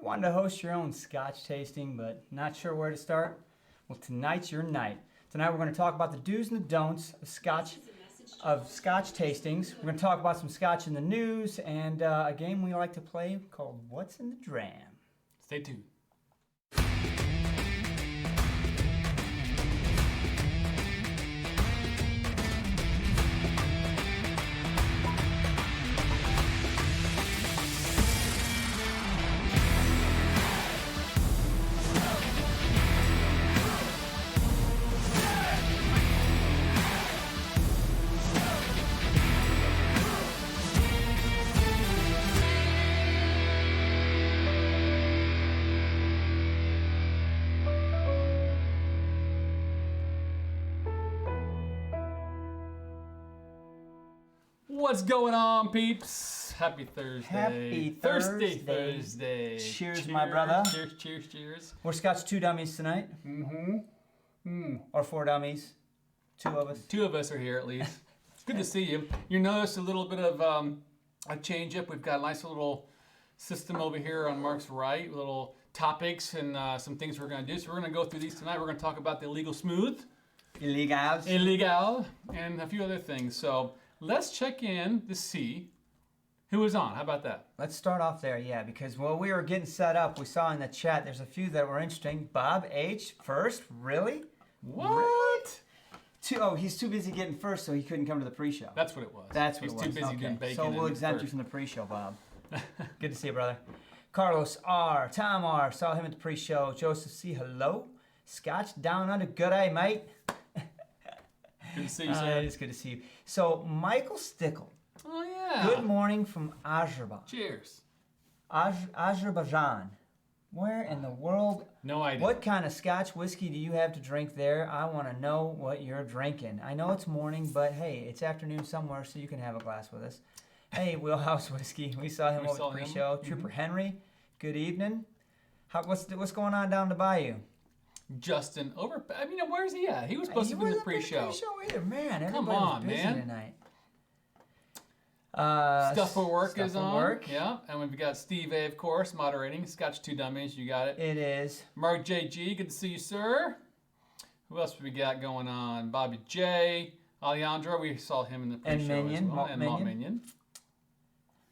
wanting to host your own Scotch tasting, but not sure where to start? Well, tonight's your night. Tonight we're going to talk about the do's and the don'ts of Scotch tastings. We're going to talk about some Scotch in the news and a game we like to play called What's in the Dram. Stay tuned. What's going on, peeps? Happy Thursday. Happy Thursday. Cheers, my brother. Cheers. We're Scotch 2 dummies tonight. Or 4 dummies. 2 of us. 2 of us are here at least. It's good to see you. You notice a little bit of a change up. We've got a nice little system over here on Mark's right, little topics and some things we're going to do. So we're going to go through these tonight. We're going to talk about the illegal smooth. Illegal. And a few other things. So let's check in to see who is on. How about that? Let's start off there, yeah, because while we were getting set up, we saw in the chat there's a few that were interesting. Bob H. first, really? What? He's too busy getting first, so he couldn't come to the pre-show. That's what it was. That's what He's it was. too busy doing bacon. So we'll exempt you from the pre-show, Bob. Good to see you, brother. Carlos R. Tom R. Saw him at the pre-show. Joseph C. Hello. Scotch down under. Good day, mate. Good to see you, sir. It's good to see you. So Michael Stickle. Oh, yeah. Good morning from Azerbaijan. Cheers. Azerbaijan. Where in the world? No idea. What kind of Scotch whiskey do you have to drink there? I want to know what you're drinking. I know it's morning, but hey, it's afternoon somewhere, so you can have a glass with us. Hey, Wheelhouse Whiskey. We saw him over the pre-show. Trooper Henry. Good evening. What's going on down the bayou? Justin where's he at? He was supposed to be in the pre-show. Either. Man, Come everybody on, was busy man. tonight. Stuff for Work is on. Work. Yeah, and we've got Steve A, of course, moderating. Scotch 2 Dummies, you got it. It is. Mark JG, good to see you, sir. Who else we got going on? Bobby J, Alejandro, we saw him in the pre-show as well. And Malt Minion.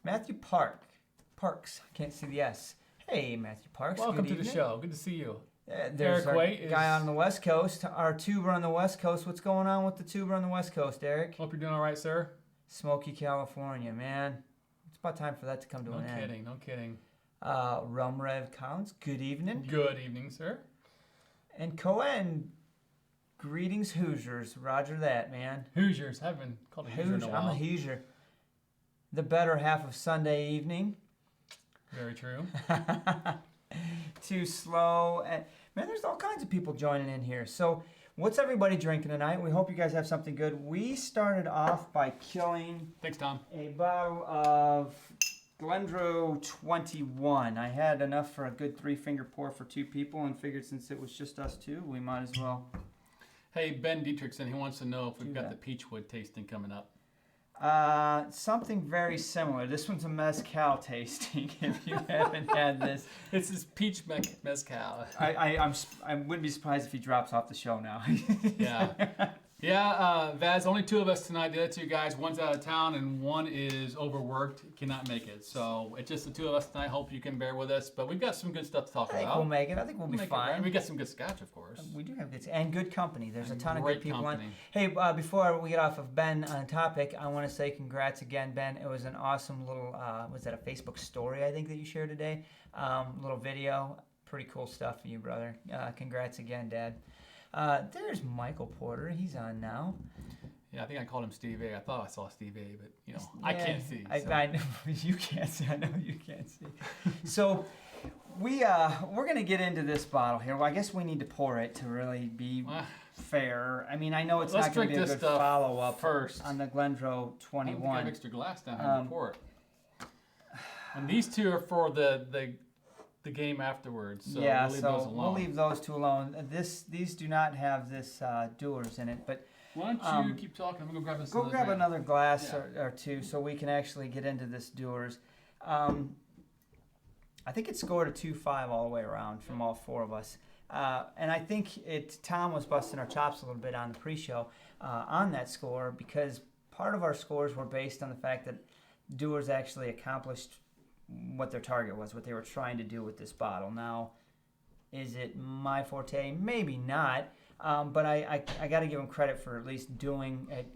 Matthew Parks, I can't see the S. Hey, Matthew Parks. Welcome to the show. Good to see you. There's Eric our Waite guy on the West Coast, our tuber on the West Coast. What's going on with the tuber on the West Coast, Eric? Hope you're doing all right, sir. Smoky, California, man. It's about time for that to come to an end. No kidding. Rum Rev Collins, good evening. Good evening, sir. And Cohen, greetings Hoosiers. Roger that, man. Hoosiers. I haven't been called a Hoosier in a while. I'm a Hoosier. The better half of Sunday evening. Very true. Too slow. Man, there's all kinds of people joining in here. So what's everybody drinking tonight? We hope you guys have something good. We started off by killing Thanks, Tom. a bottle of Glendronach 21. I had enough for a good 3-finger pour for 2 people and figured since it was just us 2, we might as well. Hey, Ben Dietrichson, he wants to know if we've got the Peachwood tasting coming up. Something very similar. This one's a mezcal tasting. If you haven't had this, This is peach mezcal. I wouldn't be surprised if he drops off the show now. Yeah, Vaz, only 2 of us tonight. The other 2 guys, one's out of town and one is overworked, cannot make it. So it's just the 2 of us tonight. Hope you can bear with us. But we've got some good stuff to talk about. I think we'll make it. I think we'll be fine. We got some good Scotch, of course. We do have good, and good company. There's a ton of great good people company. on. Hey, before we get off of Ben on topic, I want to say congrats again, Ben. It was an awesome little, was that a Facebook story, I think, that you shared today? Little video. Pretty cool stuff for you, brother. Congrats again, Dad. There's Michael Porter. He's on now. Yeah, I think I called him Steve A. I thought I saw Steve A, but I can't see. So. I know you can't see. I know you can't see. So we're gonna get into this bottle here. Well, I guess we need to pour it to really be fair. I mean, I know it's not gonna be a good follow up first on the Glendronach 21. I have extra glass down here to pour it. And these 2 are for the game afterwards. So yeah, we'll leave those alone. We'll leave those 2 alone. These do not have this Dewar's in it, but. Why don't you keep talking? I'm gonna grab this. Go grab another glass or 2 so we can actually get into this Dewar's. I think it scored a 2.5 all the way around from all four of us. And I think Tom was busting our chops a little bit on the pre-show on that score because part of our scores were based on the fact that Dewar's actually accomplished what their target was, what they were trying to do with this bottle. Now, is it my forte? Maybe not. But I got to give them credit for at least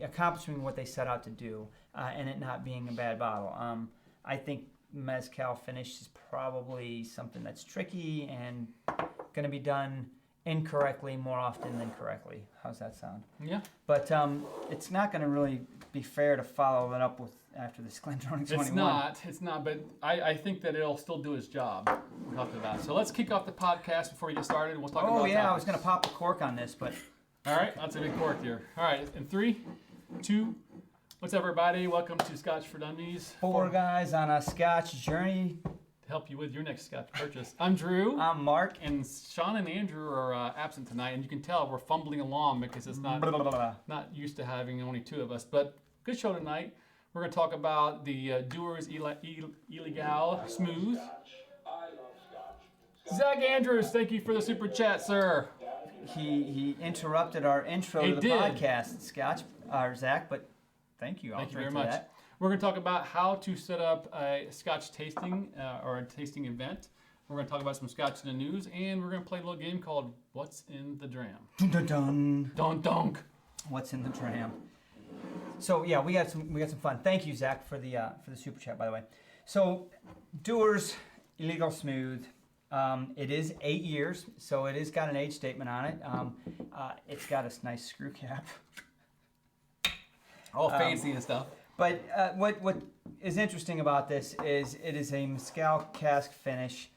accomplishing what they set out to do, and it not being a bad bottle. I think mezcal finish is probably something that's tricky and going to be done incorrectly more often than correctly. How's that sound? Yeah. But it's not going to really be fair to follow it up with after this Glendronach 21. It's not, but I think that it'll still do its job. We talked about that. So let's kick off the podcast before we get started. We'll talk about Oh, yeah, topics. I was going to pop the cork on this, but... All right, that's a big cork here. All right, in 3, 2, what's up, everybody? Welcome to Scotch for Dummies. Four guys on a Scotch journey. To help you with your next Scotch purchase. I'm Drew. I'm Mark. And Sean and Andrew are absent tonight, and you can tell we're fumbling along because it's not used to having only 2 of us. But good show tonight. We're going to talk about the Dewar's Illegal Smooth. Zach Andrews, thank you for the super chat, sir. He interrupted our intro to the podcast, Zach, but thank you. Thank you very much. That. We're going to talk about how to set up a Scotch tasting or a tasting event. We're going to talk about some Scotch in the news, and we're going to play a little game called What's in the Dram? Dun dun dun. Dun dunk. What's in the Dram? So yeah, we got some fun. Thank you, Zach, for the super chat, by the way. So Dewar's Illegal Smooth. It is 8 years, so it has got an age statement on it. It's got a nice screw cap. All fancy and stuff. But what is interesting about this is it is a mezcal cask finish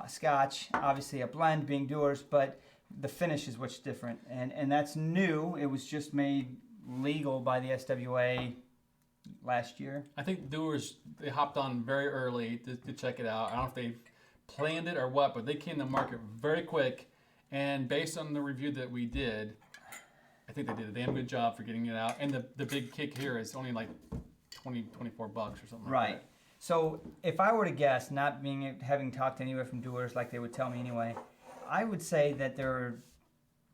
Scotch, obviously a blend being Dewar's, but the finish is what's different. And that's new. It was just made legal by the SWA last year. I think Dewar's, they hopped on very early to check it out. I don't know if they planned it or what, but they came to market very quick. And based on the review that we did, I think they did a damn good job for getting it out. And the big kick here is only like $24 or something like right. that. So if I were to guess, not having talked to anywhere from Dewar's like they would tell me anyway, I would say that there are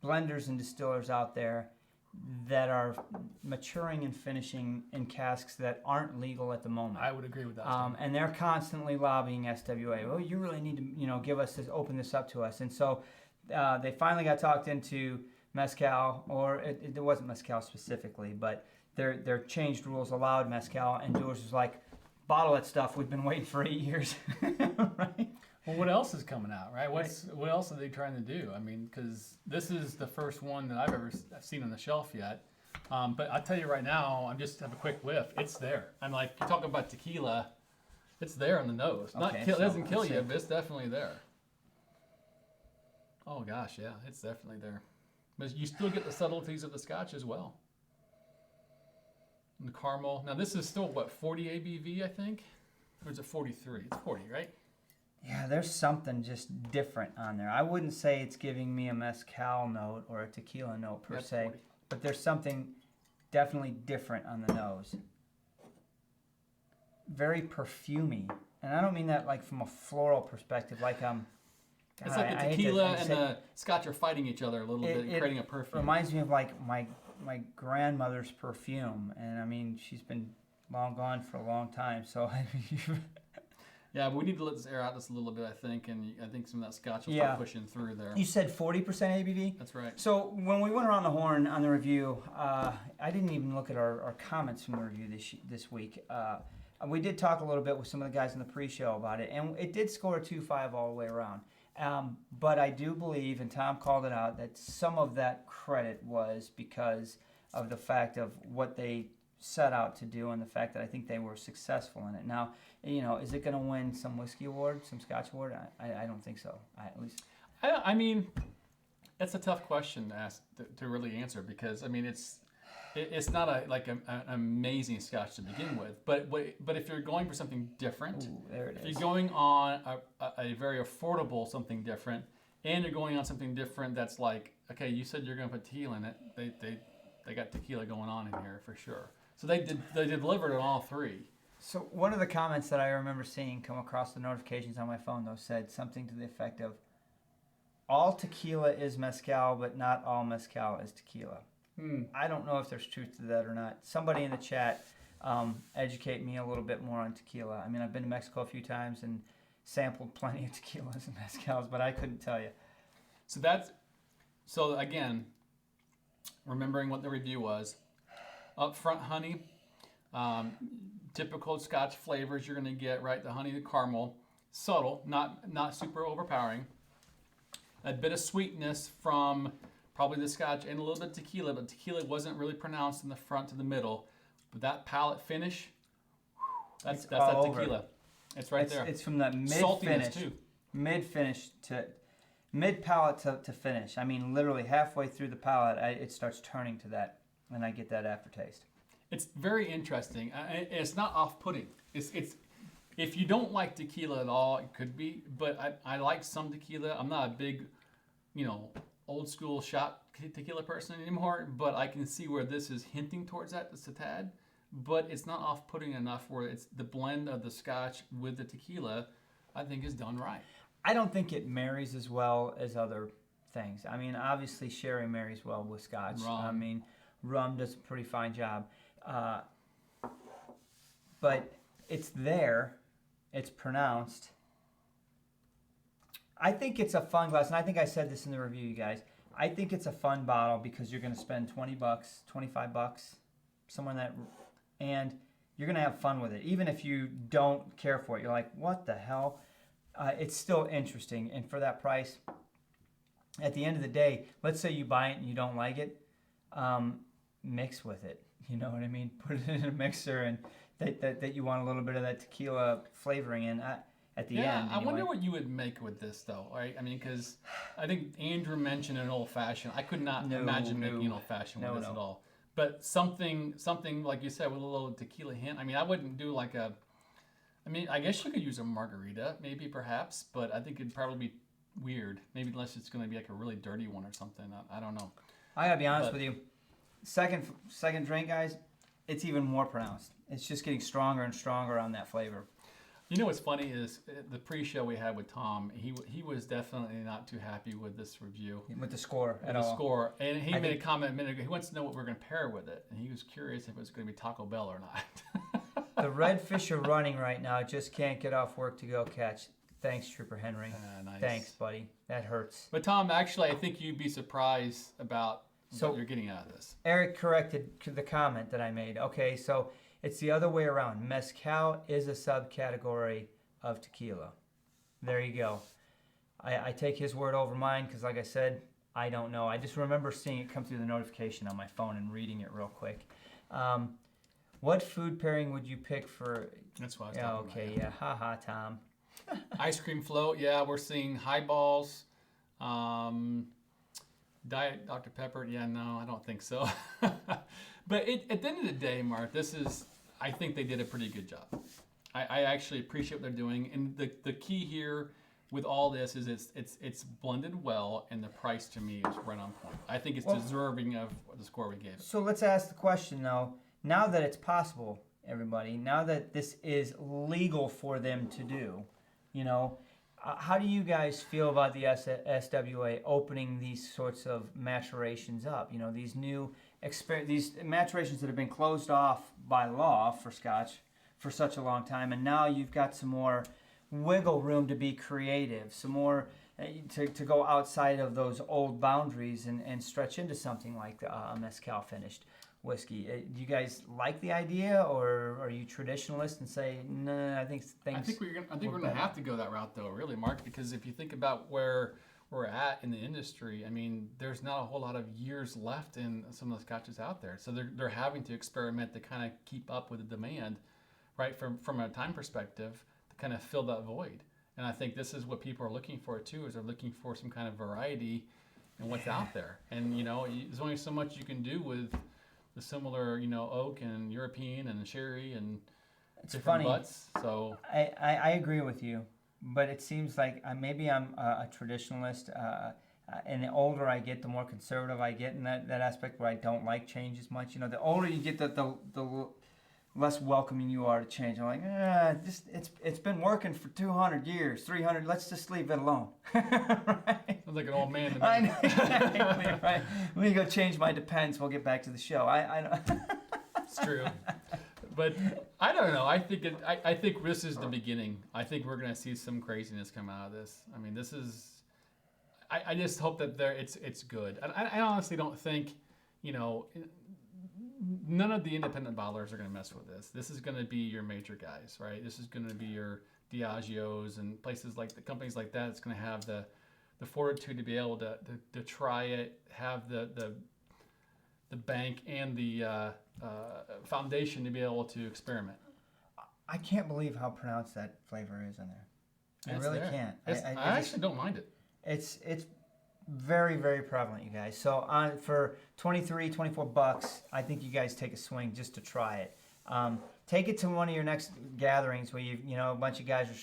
blenders and distillers out there that are maturing and finishing in casks that aren't legal at the moment. I would agree with that. And they're constantly lobbying SWA. Well, you really need to, give us this, open this up to us. And so they finally got talked into mezcal, or it wasn't mezcal specifically, but their changed rules allowed mezcal, and Dewar's was like, bottle that stuff. We've been waiting for 8 years, right? Well, what else is coming out, right? What else are they trying to do? I mean, because this is the first one that I've ever seen on the shelf yet. But I'll tell you right now, I'm just have a quick whiff. It's there. I'm like, you talk about tequila, it's there on the nose. It doesn't kill you, but it's definitely there. Oh gosh, yeah, it's definitely there. But you still get the subtleties of the Scotch as well. And the caramel. Now this is still, 40 ABV, I think? Or is it 43? It's 40, right? Yeah, there's something just different on there. I wouldn't say it's giving me a mezcal note or a tequila note per That's se, 40. but there's something definitely different on the nose. Very perfumey. And I don't mean that like from a floral perspective, like It's like the tequila and the Scotch are fighting each other a little bit, creating a perfume. Reminds me of like my grandmother's perfume, and I mean she's been long gone for a long time, so yeah, but we need to let this air out just a little bit, I think, and I think some of that Scotch will start pushing through there. You said 40% ABV? That's right. So when we went around the horn on the review, I didn't even look at our comments from the review this week. We did talk a little bit with some of the guys in the pre-show about it, and it did score a 2.5 all the way around. But I do believe, and Tom called it out, that some of that credit was because of the fact of what they set out to do and the fact that I think they were successful in it. Now, is it going to win some whiskey award, some Scotch award? I don't think so, at least. I mean, that's a tough question to ask to really answer because, I mean, it's not an amazing Scotch to begin with. But if you're going for something different, if you're going on a very affordable something different, and you're going on something different that's like, okay, you said you're going to put tequila in it. They got tequila going on in here for sure. So they delivered on all three. So one of the comments that I remember seeing come across the notifications on my phone, though, said something to the effect of, all tequila is mezcal, but not all mezcal is tequila. I don't know if there's truth to that or not. Somebody in the chat educate me a little bit more on tequila. I mean, I've been to Mexico a few times and sampled plenty of tequilas and mezcals, but I couldn't tell you. So again, remembering what the review was, upfront honey, typical Scotch flavors you're going to get, right? The honey, the caramel, subtle, not super overpowering. A bit of sweetness from probably the Scotch and a little bit of tequila, but tequila wasn't really pronounced in the front to the middle. But that palate finish, that's that tequila. It's right there. It's from that mid palate to finish. I mean, literally halfway through the palate, it starts turning to that, and I get that aftertaste. It's very interesting. It's not off-putting. It's if you don't like tequila at all, it could be. But I like some tequila. I'm not a big, old school shot tequila person anymore. But I can see where this is hinting towards that just a tad. But it's not off-putting enough where it's the blend of the Scotch with the tequila, I think, is done right. I don't think it marries as well as other things. I mean, obviously sherry marries well with Scotch. Rum. I mean, rum does a pretty fine job. But it's there. It's pronounced. I think it's a fun glass, and I think I said this in the review, you guys. I think it's a fun bottle because you're going to spend $20, $25, somewhere in that, and you're going to have fun with it. Even if you don't care for it, you're like, what the hell? It's still interesting, and for that price, at the end of the day, let's say you buy it and you don't like it, mix with it. You know what I mean? Put it in a mixer, and that you want a little bit of that tequila flavoring in at the end. Yeah, anyway. I wonder what you would make with this, though, right? I mean, because I think Andrew mentioned an old-fashioned. I could not imagine making an old-fashioned with this at all. But something like you said, with a little tequila hint. I mean, I wouldn't do like a... I mean, I guess you could use a margarita, maybe, perhaps, but I think it'd probably be weird. Maybe unless it's going to be like a really dirty one or something. I don't know. I gotta be honest with you. Second drink, guys, it's even more pronounced. It's just getting stronger and stronger on that flavor. You know what's funny is the pre-show we had with Tom. He was definitely not too happy with this review. With the score at all. And he made a comment a minute ago. He wants to know what we're going to pair with it, and he was curious if it was going to be Taco Bell or not. The redfish are running right now. Just can't get off work to go catch. Thanks, Trooper Henry. Nice. Thanks, buddy. That hurts. But Tom, actually, I think you'd be surprised about what you're getting out of this. Eric corrected the comment that I made. Okay, so it's the other way around. Mezcal is a subcategory of tequila. There you go. I take his word over mine because, like I said, I don't know. I just remember seeing it come through the notification on my phone and reading it real quick. What food pairing would you pick for... That's what I was talking about. Okay, yeah. Ha-ha, Tom. Ice cream float, yeah. We're seeing highballs. Diet Dr. Pepper, yeah, no, I don't think so. But at the end of the day, Mark, I think they did a pretty good job. I actually appreciate what they're doing. And the key here with all this is it's blended well, and the price to me is right on point. I think it's deserving of the score we gave it. So let's ask the question, though. Now that it's possible, everybody, now that this is legal for them to do, how do you guys feel about the SWA opening these sorts of maturations up? These new these maturations that have been closed off by law for Scotch for such a long time, and now you've got some more wiggle room to be creative, some more to go outside of those old boundaries and stretch into something like a mezcal finished whiskey. Do you guys like the idea, or are you traditionalist and say, no, I think we're going to have to go that route, though, really, Mark, because if you think about where we're at in the industry, I mean, there's not a whole lot of years left in some of the Scotches out there. So they're having to experiment to kind of keep up with the demand, right, from a time perspective, to kind of fill that void. And I think this is what people are looking for, too, is they're looking for some kind of variety in what's out there. And, there's only so much you can do with the similar, oak and European and sherry and different butts. So I agree with you, but it seems like maybe I'm a traditionalist. And the older I get, the more conservative I get in that aspect where I don't like change as much. The older you get, the less welcoming you are to change. I'm like, it's been working for 200 years, 300. Let's just leave it alone. Right? Sounds like an old man to me. I know, exactly, right? Let me go change my Depends. We'll get back to the show. I It's true. But I don't know. I think this is the beginning. I think we're going to see some craziness come out of this. I mean, this is. I just hope that it's good. I honestly don't think, none of the independent bottlers are going to mess with this. This is going to be your major guys, right? This is going to be your Diageos and places like the companies like that. It's going to have the fortitude to be able to try it, have the bank and the foundation to be able to experiment. I can't believe how pronounced that flavor is in there. I really can't. I actually don't mind it. It's very, very prevalent, you guys. So for $24, I think you guys take a swing just to try it. Take it to one of your next gatherings where a bunch of guys and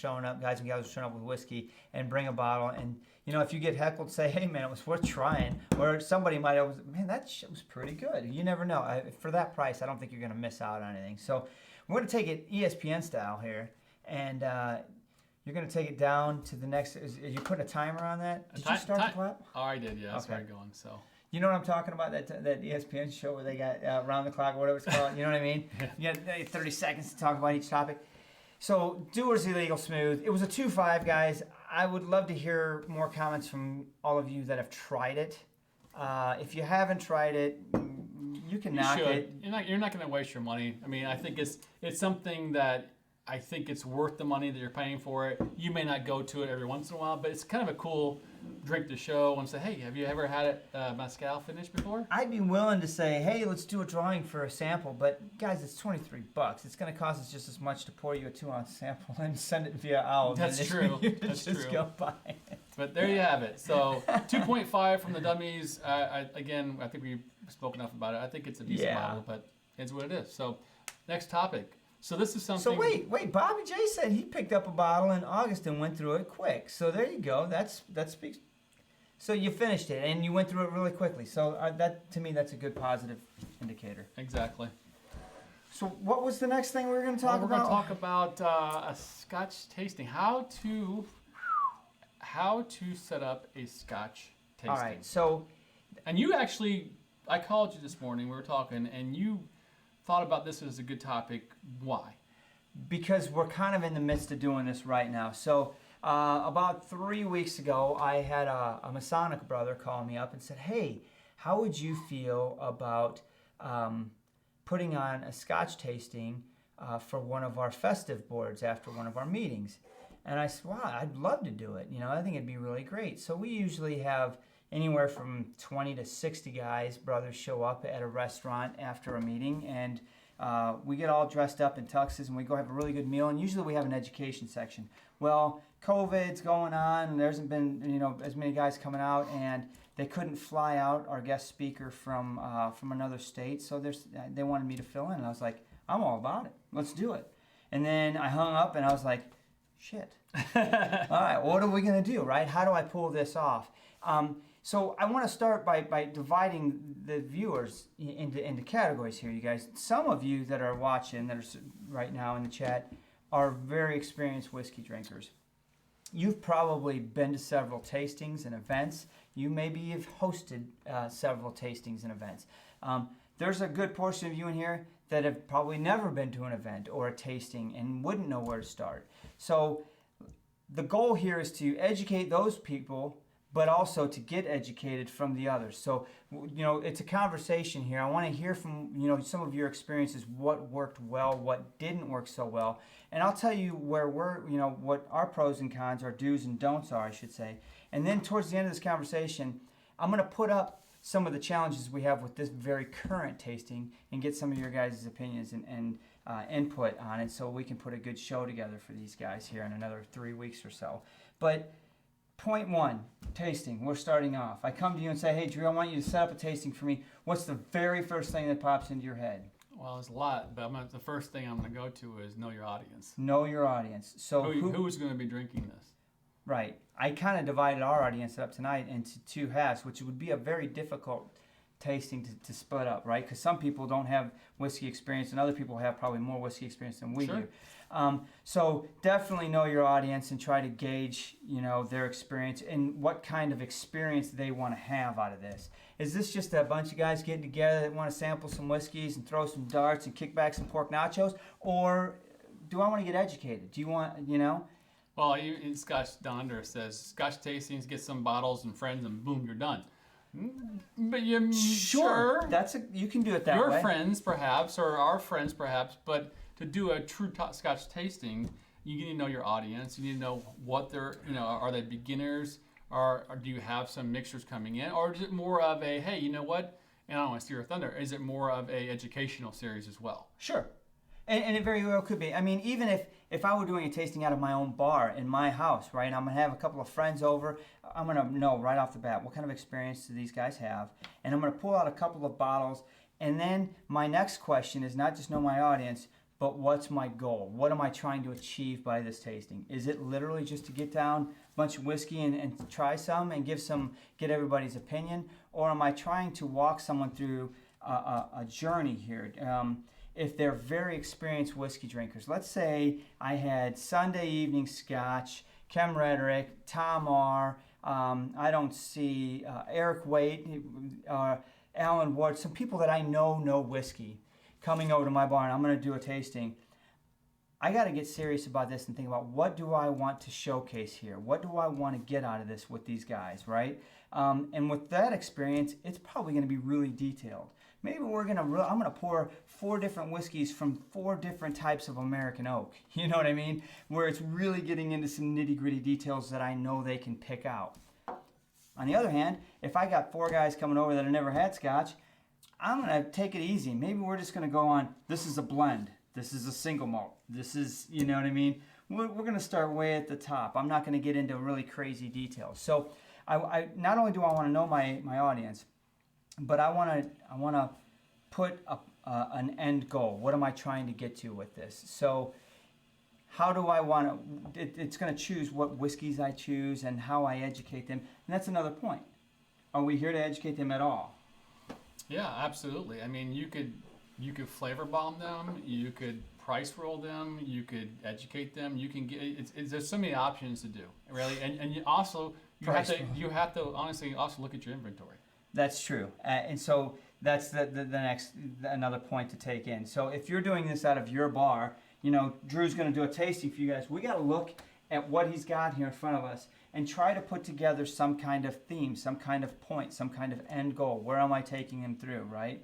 gals are showing up with whiskey, and bring a bottle. And if you get heckled, say, hey man, it was worth trying. Or somebody might always, man, that shit was pretty good. You never know. For that price, I don't think you're going to miss out on anything. So we're going to take it ESPN style here, and you're going to take it down to the next. You put a timer on that? Did you start the clap? Oh, I did. Yeah, that's where I'm going. So. You know what I'm talking about? That ESPN show where they got round the clock or whatever it's called. You know what I mean? You got 30 seconds to talk about each topic. So Dewar's Illegal Smooth. It was a 2.5, guys. I would love to hear more comments from all of you that have tried it. If you haven't tried it, you can knock it. You're not going to waste your money. I mean, I think it's something that I think it's worth the money that you're paying for it. You may not go to it every once in a while, but it's kind of a cool drink to show and say, hey, have you ever had it mezcal finished before? I'd be willing to say, hey, let's do a drawing for a sample, but guys, it's $23. It's going to cost us just as much to pour you a 2-ounce sample and send it via owl. That's true. That's just true. Go buy it. But there you have it. So 2.5 from the dummies. I think we've spoken enough about it. I think it's a decent bottle, but it's what it is. So next topic. So this is something. So wait. Bobby J said he picked up a bottle in August and went through it quick. So there you go. That speaks. So you finished it and you went through it really quickly. So that to me, that's a good positive indicator. Exactly. So what was the next thing we were going to talk about? We're going to talk about a Scotch tasting. How to set up a Scotch tasting. All right. So. And you actually, I called you this morning. We were talking, and you thought about this as a good topic. Why? Because we're kind of in the midst of doing this right now. So about 3 weeks ago, I had a Masonic brother call me up and said, hey, how would you feel about putting on a Scotch tasting for one of our festive boards after one of our meetings? And I said, wow, I'd love to do it. I think it'd be really great. So we usually have anywhere from 20 to 60 brothers show up at a restaurant after a meeting, and we get all dressed up in tuxes and we go have a really good meal, and usually we have an education section. Well, COVID's going on, and there hasn't been as many guys coming out, and they couldn't fly out our guest speaker from another state, so they wanted me to fill in, and I was like, I'm all about it. Let's do it. And then I hung up and I was like, shit. All right, what are we going to do, right? How do I pull this off? So I want to start by dividing the viewers into categories here, you guys. Some of you that are watching, that are right now in the chat, are very experienced whiskey drinkers. You've probably been to several tastings and events. You maybe have hosted several tastings and events. There's a good portion of you in here that have probably never been to an event or a tasting and wouldn't know where to start. So the goal here is to educate those people, but also to get educated from the others. So, it's a conversation here. I want to hear from, some of your experiences, what worked well, what didn't work so well. And I'll tell you where what our pros and cons, our do's and don'ts are, I should say. And then towards the end of this conversation, I'm going to put up some of the challenges we have with this very current tasting and get some of your guys' opinions and input on it, so we can put a good show together for these guys here in another 3 weeks or so. But point one, tasting. We're starting off. I come to you and say, hey, Drew, I want you to set up a tasting for me. What's the very first thing that pops into your head? Well, there's a lot, but the first thing I'm going to go to is know your audience. Know your audience. So who's going to be drinking this? Right. I kind of divided our audience up tonight into two halves, which would be a very difficult tasting to split up, right? Because some people don't have whiskey experience, and other people have probably more whiskey experience than we do. So definitely know your audience and try to gauge, their experience and what kind of experience they want to have out of this. Is this just a bunch of guys getting together that want to sample some whiskeys and throw some darts and kick back some pork nachos, or do I want to get educated? Do you want, Well, in Scotch, Don Under says Scotch tastings, get some bottles and friends, and boom, you're done. But you Sure. You can do it that way. Your friends, perhaps, or our friends, perhaps, but to do a true Scotch tasting, you need to know your audience. You need to know what they're, are they beginners, or do you have some mixers coming in, or is it more of a, hey, you know what? And I don't want to steer your thunder. Is it more of a educational series as well? Sure. And it very well could be. I mean, even if I were doing a tasting out of my own bar in my house, right? I'm going to have a couple of friends over. I'm going to know right off the bat what kind of experience do these guys have. And I'm going to pull out a couple of bottles. And then my next question is not just know my audience, but what's my goal? What am I trying to achieve by this tasting? Is it literally just to get down a bunch of whiskey and try some and get everybody's opinion? Or am I trying to walk someone through a journey here? If they're very experienced whiskey drinkers. Let's say I had Sunday Evening Scotch, Kem Rederick, Tom R., I don't see Eric Waite, Alan Ward, some people that I know whiskey coming over to my bar, and I'm going to do a tasting. I got to get serious about this and think about, what do I want to showcase here? What do I want to get out of this with these guys, right? And with that experience, it's probably going to be really detailed. Maybe I'm going to pour 4 different whiskeys from 4 different types of American oak. You know what I mean? Where it's really getting into some nitty-gritty details that I know they can pick out. On the other hand, if I got 4 guys coming over that have never had Scotch, I'm going to take it easy. Maybe we're just going to go on, this is a blend. This is a single malt. This is, you know what I mean? We're going to start way at the top. I'm not going to get into really crazy details. So I not only do I want to know my audience, but I want to put an end goal. What am I trying to get to with this? So how do I want to, it's going to choose what whiskeys I choose and how I educate them. And that's another point. Are we here to educate them at all? Yeah, absolutely. I mean, you could flavor bomb them, you could price roll them, you could educate them, you can get, there's so many options to do, really. And you also, you have to honestly also look at your inventory. That's true. And so that's the next, another point to take in. So if you're doing this out of your bar, Drew's going to do a tasting for you guys. We got to look at what he's got here in front of us and try to put together some kind of theme, some kind of point, some kind of end goal. Where am I taking him through, right?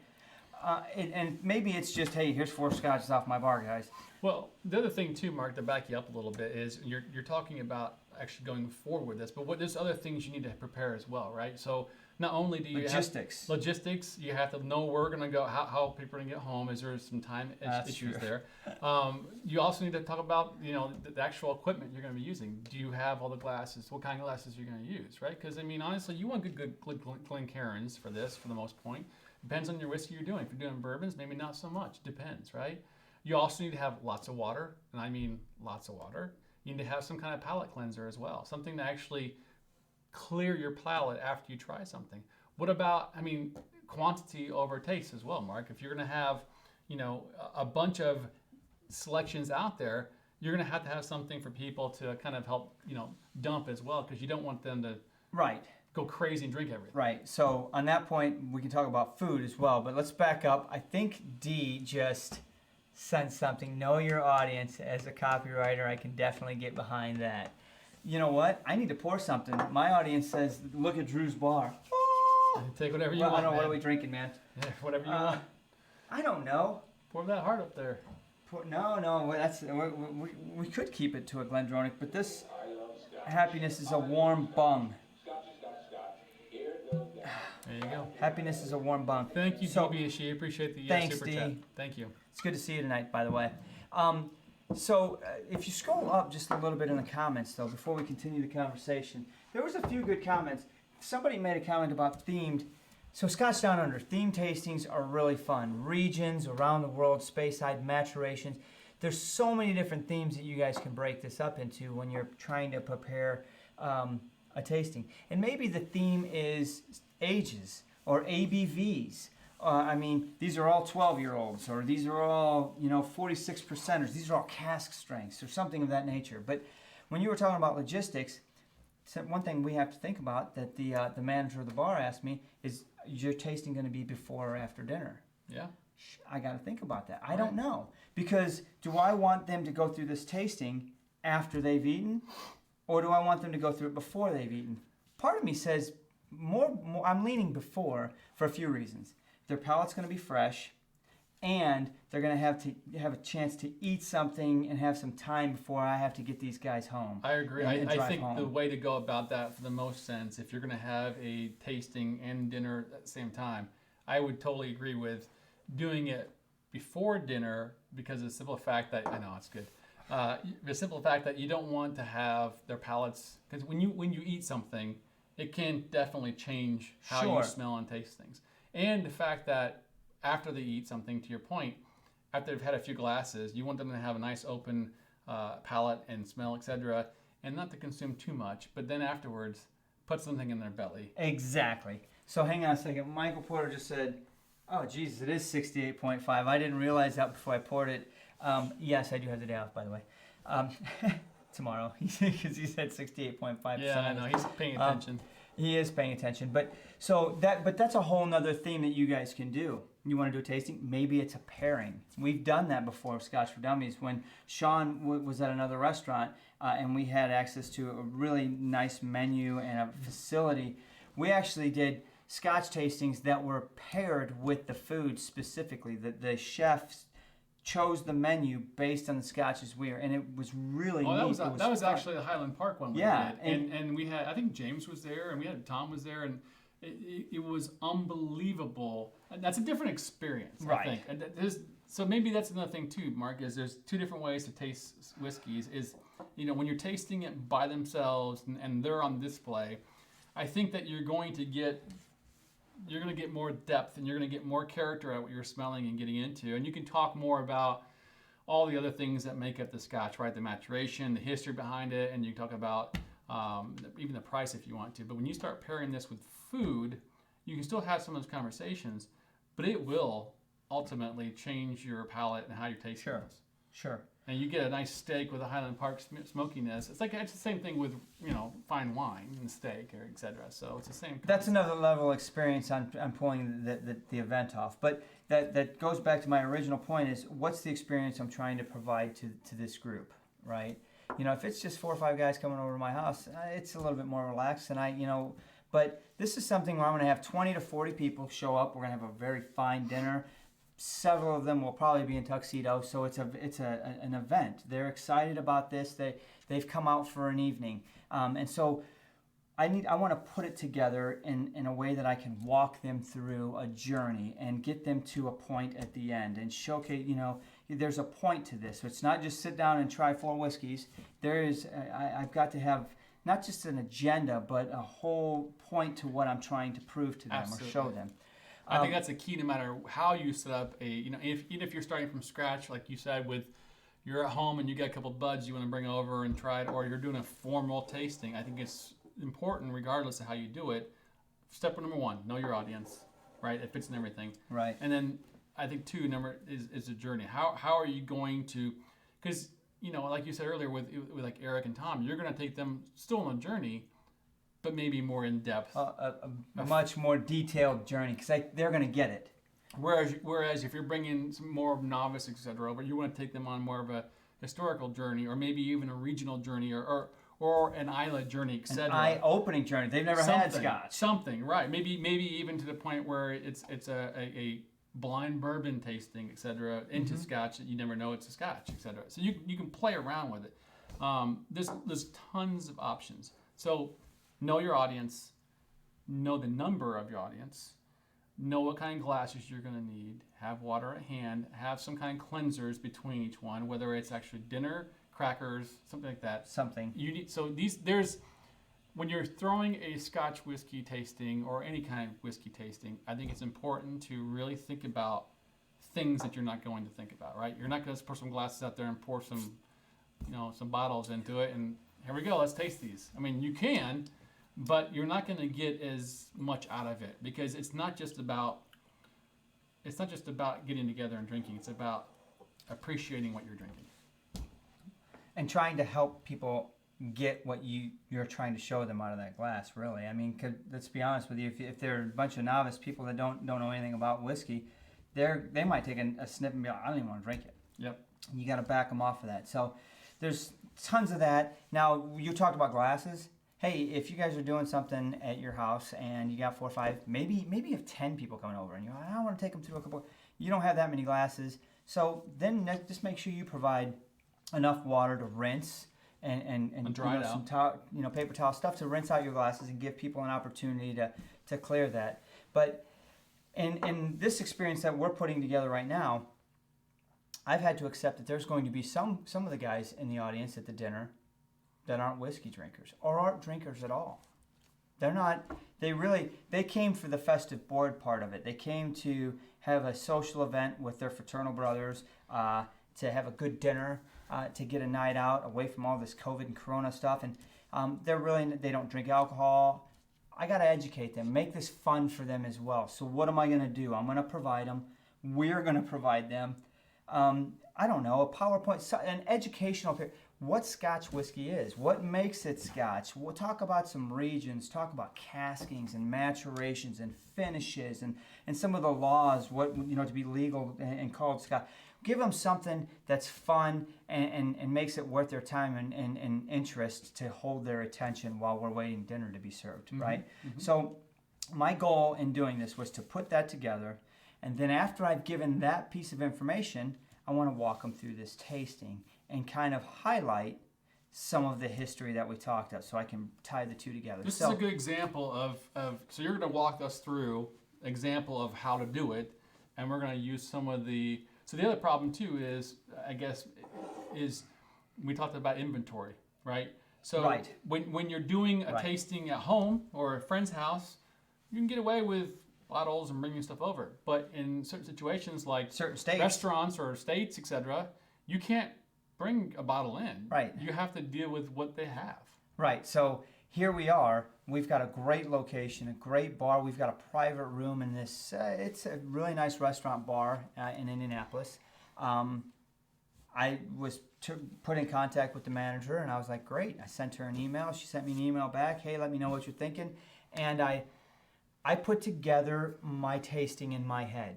And maybe it's just, hey, here's 4 scotches off my bar, guys. Well, the other thing too, Mark, to back you up a little bit is you're talking about actually going forward with this, but there's other things you need to prepare as well, right? So not only do you logistics, you have to know where we're going to go, how people are going to get home. Is there some time issues there? You also need to talk about, the actual equipment you're going to be using. Do you have all the glasses? What kind of glasses you're going to use, right? Because, I mean, honestly, you want good Glencairns for this, for the most point. Depends on your whiskey you're doing. If you're doing bourbons, maybe not so much. Depends, right? You also need to have lots of water, and I mean lots of water. You need to have some kind of palate cleanser as well, something to actually clear your palate after you try something. What about, quantity over taste as well, Mark? If you're going to have, a bunch of selections out there, you're going to have something for people to kind of help, dump as well, because you don't want them to go crazy and drink everything. Right. So on that point, we can talk about food as well, but let's back up. I think D just sent something. Know your audience. As a copywriter, I can definitely get behind that. You know what? I need to pour something. My audience says, look at Drew's bar. Oh! Take whatever you want, I don't know, man. what are we drinking, man? Yeah, whatever you want. I don't know. Pour that heart up there. No, we could keep it to a Glendronach, but this happiness is a warm bung. There you go. Happiness is a warm bung. Thank you, DBSG. Appreciate the thanks, super D. chat. Thank you. It's good to see you tonight, by the way. So if you scroll up just a little bit in the comments, though, before we continue the conversation, there was a few good comments. Somebody made a comment about themed. So Scotch Down Under, theme tastings are really fun. Regions, around the world, Speyside, maturations. There's so many different themes that you guys can break this up into when you're trying to prepare a tasting. And maybe the theme is ages, or ABVs. I mean, these are all 12-year-olds, or these are all 46 percenters. These are all cask strengths, or something of that nature. But when you were talking about logistics, one thing we have to think about that the manager of the bar asked me is, is your tasting going to be before or after dinner? Yeah. I got to think about that. I don't know, because do I want them to go through this tasting after they've eaten, or do I want them to go through it before they've eaten? Part of me says more I'm leaning before for a few reasons. Their palate's going to be fresh, and they're going to have a chance to eat something and have some time before I have to get these guys home. I agree. And I drive think home. the way to go about that for the most sense, if you're going to have a tasting and dinner at the same time, I would totally agree with doing it before dinner, because of the simple fact that, I know it's good, the simple fact that you don't want to have their palates, because when you eat something, it can definitely change how Sure. you smell and taste things. And the fact that after they eat something, to your point, after they've had a few glasses, you want them to have a nice open palate and smell, etc., and not to consume too much, but then afterwards, put something in their belly. Exactly. So hang on a second. Michael Porter just said, oh, Jesus, it is 68.5. I didn't realize that before I poured it. Yes, I do have the day off, by the way. Tomorrow, because he said 68.5%. Yeah, I know. He's paying attention. He is paying attention. But that's a whole nother thing that you guys can do. You want to do a tasting? Maybe it's a pairing. We've done that before with Scotch for Dummies. When Sean was at another restaurant and we had access to a really nice menu and a facility, we actually did Scotch tastings that were paired with the food specifically. The chefs chose the menu based on the scotches and it was really neat. That was actually the Highland Park one we did. And we had, I think James was there, and we had Tom was there, and it was unbelievable. And that's a different experience, right. I think. And so maybe that's another thing too, Mark, is there's two different ways to taste whiskeys. Is, when you're tasting it by themselves and they're on display, I think that you're going to get more depth, and you're going to get more character at what you're smelling and getting into. And you can talk more about all the other things that make up the Scotch, right? The maturation, the history behind it, and you can talk about even the price if you want to. But when you start pairing this with food, you can still have some of those conversations, but it will ultimately change your palate and how you're tasting this. Sure. And you get a nice steak with a Highland Park smokiness. It's the same thing with fine wine and steak, or etc. So it's the same concept. That's another level of experience on pulling the event off. But that goes back to my original point: is what's the experience I'm trying to provide to this group, right? If it's just 4 or 5 guys coming over to my house, it's a little bit more relaxed, and But this is something where I'm going to have 20 to 40 people show up. We're going to have a very fine dinner. Several of them will probably be in tuxedos, so it's an event. They're excited about this. They've come out for an evening, and so I want to put it together in a way that I can walk them through a journey and get them to a point at the end and showcase. There's a point to this. So it's not just sit down and try 4 whiskeys. I've got to have not just an agenda, but a whole point to what I'm trying to prove to them. Absolutely. Or show them. I think that's the key, no matter how you set up even if you're starting from scratch, like you said, you're at home and you got a couple buds you want to bring over and try it, or you're doing a formal tasting. I think it's important, regardless of how you do it. Step number 1, know your audience, right? It fits in everything. Right. And then I think 2, is a journey. How are you going to, because, like you said earlier with like Eric and Tom, you're going to take them still on a journey, but maybe more in depth. A much more detailed journey, because they're going to get it. Whereas if you're bringing some more novice, etc., but you want to take them on more of a historical journey, or maybe even a regional journey, or an island journey, etc. An eye-opening journey. They've never had Scotch. Something, right? Maybe even to the point where it's a blind bourbon tasting, etc., into Scotch that you never know it's a Scotch, etc. So you can play around with it. There's tons of options. So know your audience, know the number of your audience, know what kind of glasses you're going to need, have water at hand, have some kind of cleansers between each one, whether it's actually dinner, crackers, something like that. When you're throwing a Scotch whiskey tasting or any kind of whiskey tasting, I think it's important to really think about things that you're not going to think about, right? You're not going to pour some glasses out there and pour some bottles into it and here we go, let's taste these. I mean, you can, but you're not going to get as much out of it because it's not just about getting together and drinking. It's about appreciating what you're drinking and trying to help people get what you're trying to show them out of that glass. Really, I mean, let's be honest with you. If they're a bunch of novice people that don't know anything about whiskey, they might take a sip and be like, I don't even want to drink it. Yep. You got to back them off of that. So there's tons of that. Now, you talked about glasses. Hey, if you guys are doing something at your house and you got 4 or 5, maybe you have 10 people coming over and you're like, I don't want to take them through a couple. You don't have that many glasses. So then just make sure you provide enough water to rinse and dry it some out. paper towel stuff to rinse out your glasses and give people an opportunity to clear that. But in this experience that we're putting together right now, I've had to accept that there's going to be some of the guys in the audience at the dinner that aren't whiskey drinkers or aren't drinkers at all. They're not. They came for the festive board part of it. They came to have a social event with their fraternal brothers, to have a good dinner, to get a night out away from all this COVID and Corona stuff. And they don't drink alcohol. I got to educate them, make this fun for them as well. So what am I going to do? I'm going to provide them. We're going to provide them. I don't know, a PowerPoint, an educational, what Scotch whiskey is, what makes it Scotch. We'll talk about some regions, talk about caskings and maturations and finishes and some of the laws, what, to be legal and called Scotch. Give them something that's fun and makes it worth their time and interest to hold their attention while we're waiting dinner to be served, right? Mm-hmm. So my goal in doing this was to put that together. And then after I've given that piece of information, I want to walk them through this tasting and kind of highlight some of the history that we talked about so I can tie the two together. This is a good example of so you're going to walk us through an example of how to do it, and we're going to use some of the... So the other problem too is, I guess, is we talked about inventory, right? So right. When you're doing a tasting at home or a friend's house, you can get away with bottles and bringing stuff over. But in certain situations like certain states, restaurants or states, etc., you can't bring a bottle in. Right. You have to deal with what they have. Right. So here we are. We've got a great location, a great bar. We've got a private room in this. It's a really nice restaurant bar in Indianapolis. I was put in contact with the manager, and I was like, great. I sent her an email. She sent me an email back. Hey, let me know what you're thinking. And I put together my tasting in my head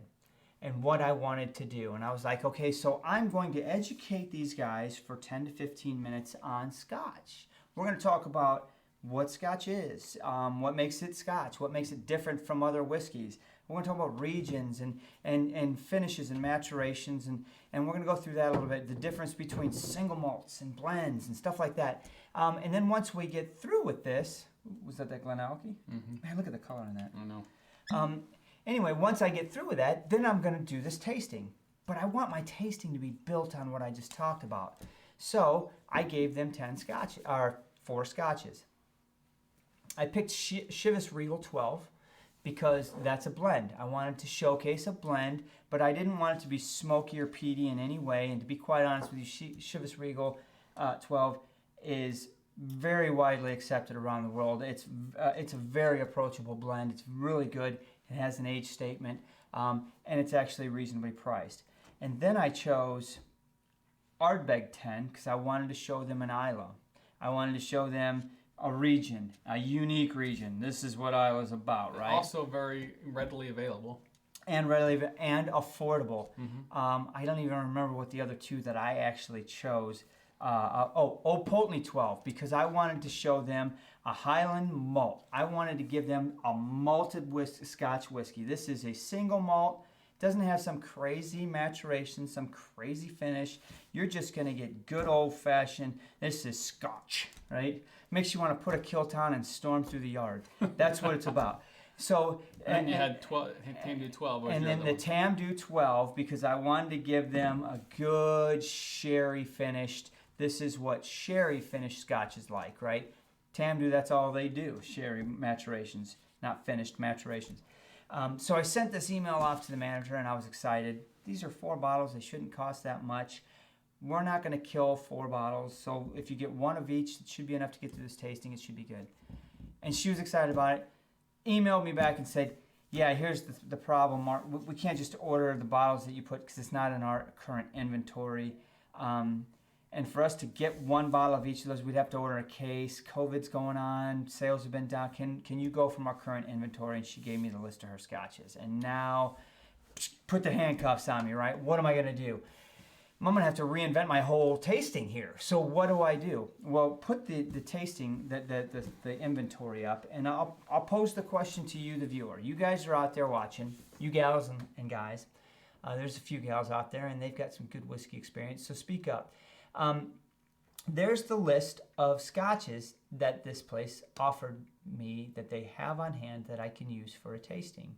and what I wanted to do. And I was like, okay, so I'm going to educate these guys for 10 to 15 minutes on Scotch. We're going to talk about what Scotch is, what makes it Scotch, what makes it different from other whiskeys. We're going to talk about regions and finishes and maturations, and we're going to go through that a little bit, the difference between single malts and blends and stuff like that. And then once we get through with this, was that Glenallachie? Mm-hmm. Man, look at the color in that. I know. Anyway, once I get through with that, then I'm going to do this tasting. But I want my tasting to be built on what I just talked about. So I gave them 4 scotches. I picked Chivas Regal 12 because that's a blend. I wanted to showcase a blend, but I didn't want it to be smoky or peaty in any way. And to be quite honest with you, Chivas Regal 12 is very widely accepted around the world. It's a very approachable blend. It's really good. It has an age statement, and it's actually reasonably priced. And then I chose Ardbeg 10 because I wanted to show them an Isla. I wanted to show them a region, a unique region. This is what Isla's about, right? Also very readily available. And affordable. Mm-hmm. I don't even remember what the other two that I actually chose. Old Pulteney 12, because I wanted to show them a Highland malt. I wanted to give them a malted Scotch whiskey. This is a single malt. Doesn't have some crazy maturation, some crazy finish. You're just going to get good old-fashioned, this is Scotch, right? Makes you want to put a kilt on and storm through the yard. That's what it's about. So, and you had 12, Tamdu 12. And then the Tamdu 12, because I wanted to give them a good sherry finished. This is what sherry finished Scotch is like, right? Tamdu, that's all they do, sherry maturations, not finished maturations. So I sent this email off to the manager, and I was excited. These are 4 bottles. They shouldn't cost that much. We're not going to kill 4 bottles, so if you get 1 of each, it should be enough to get through this tasting. It should be good. And she was excited about it. Emailed me back and said, yeah, here's the problem, Mark. We can't just order the bottles that you put because it's not in our current inventory. And for us to get one bottle of each of those, we'd have to order a case. COVID's going on. Sales have been down. Can you go from our current inventory? And she gave me the list of her scotches. And now, put the handcuffs on me, right? What am I going to do? I'm going to have to reinvent my whole tasting here. So what do? Well, put the tasting, the inventory up, and I'll pose the question to you, the viewer. You guys are out there watching, you gals and guys. There's a few gals out there, and they've got some good whiskey experience, so speak up. There's the list of scotches that this place offered me that they have on hand that I can use for a tasting.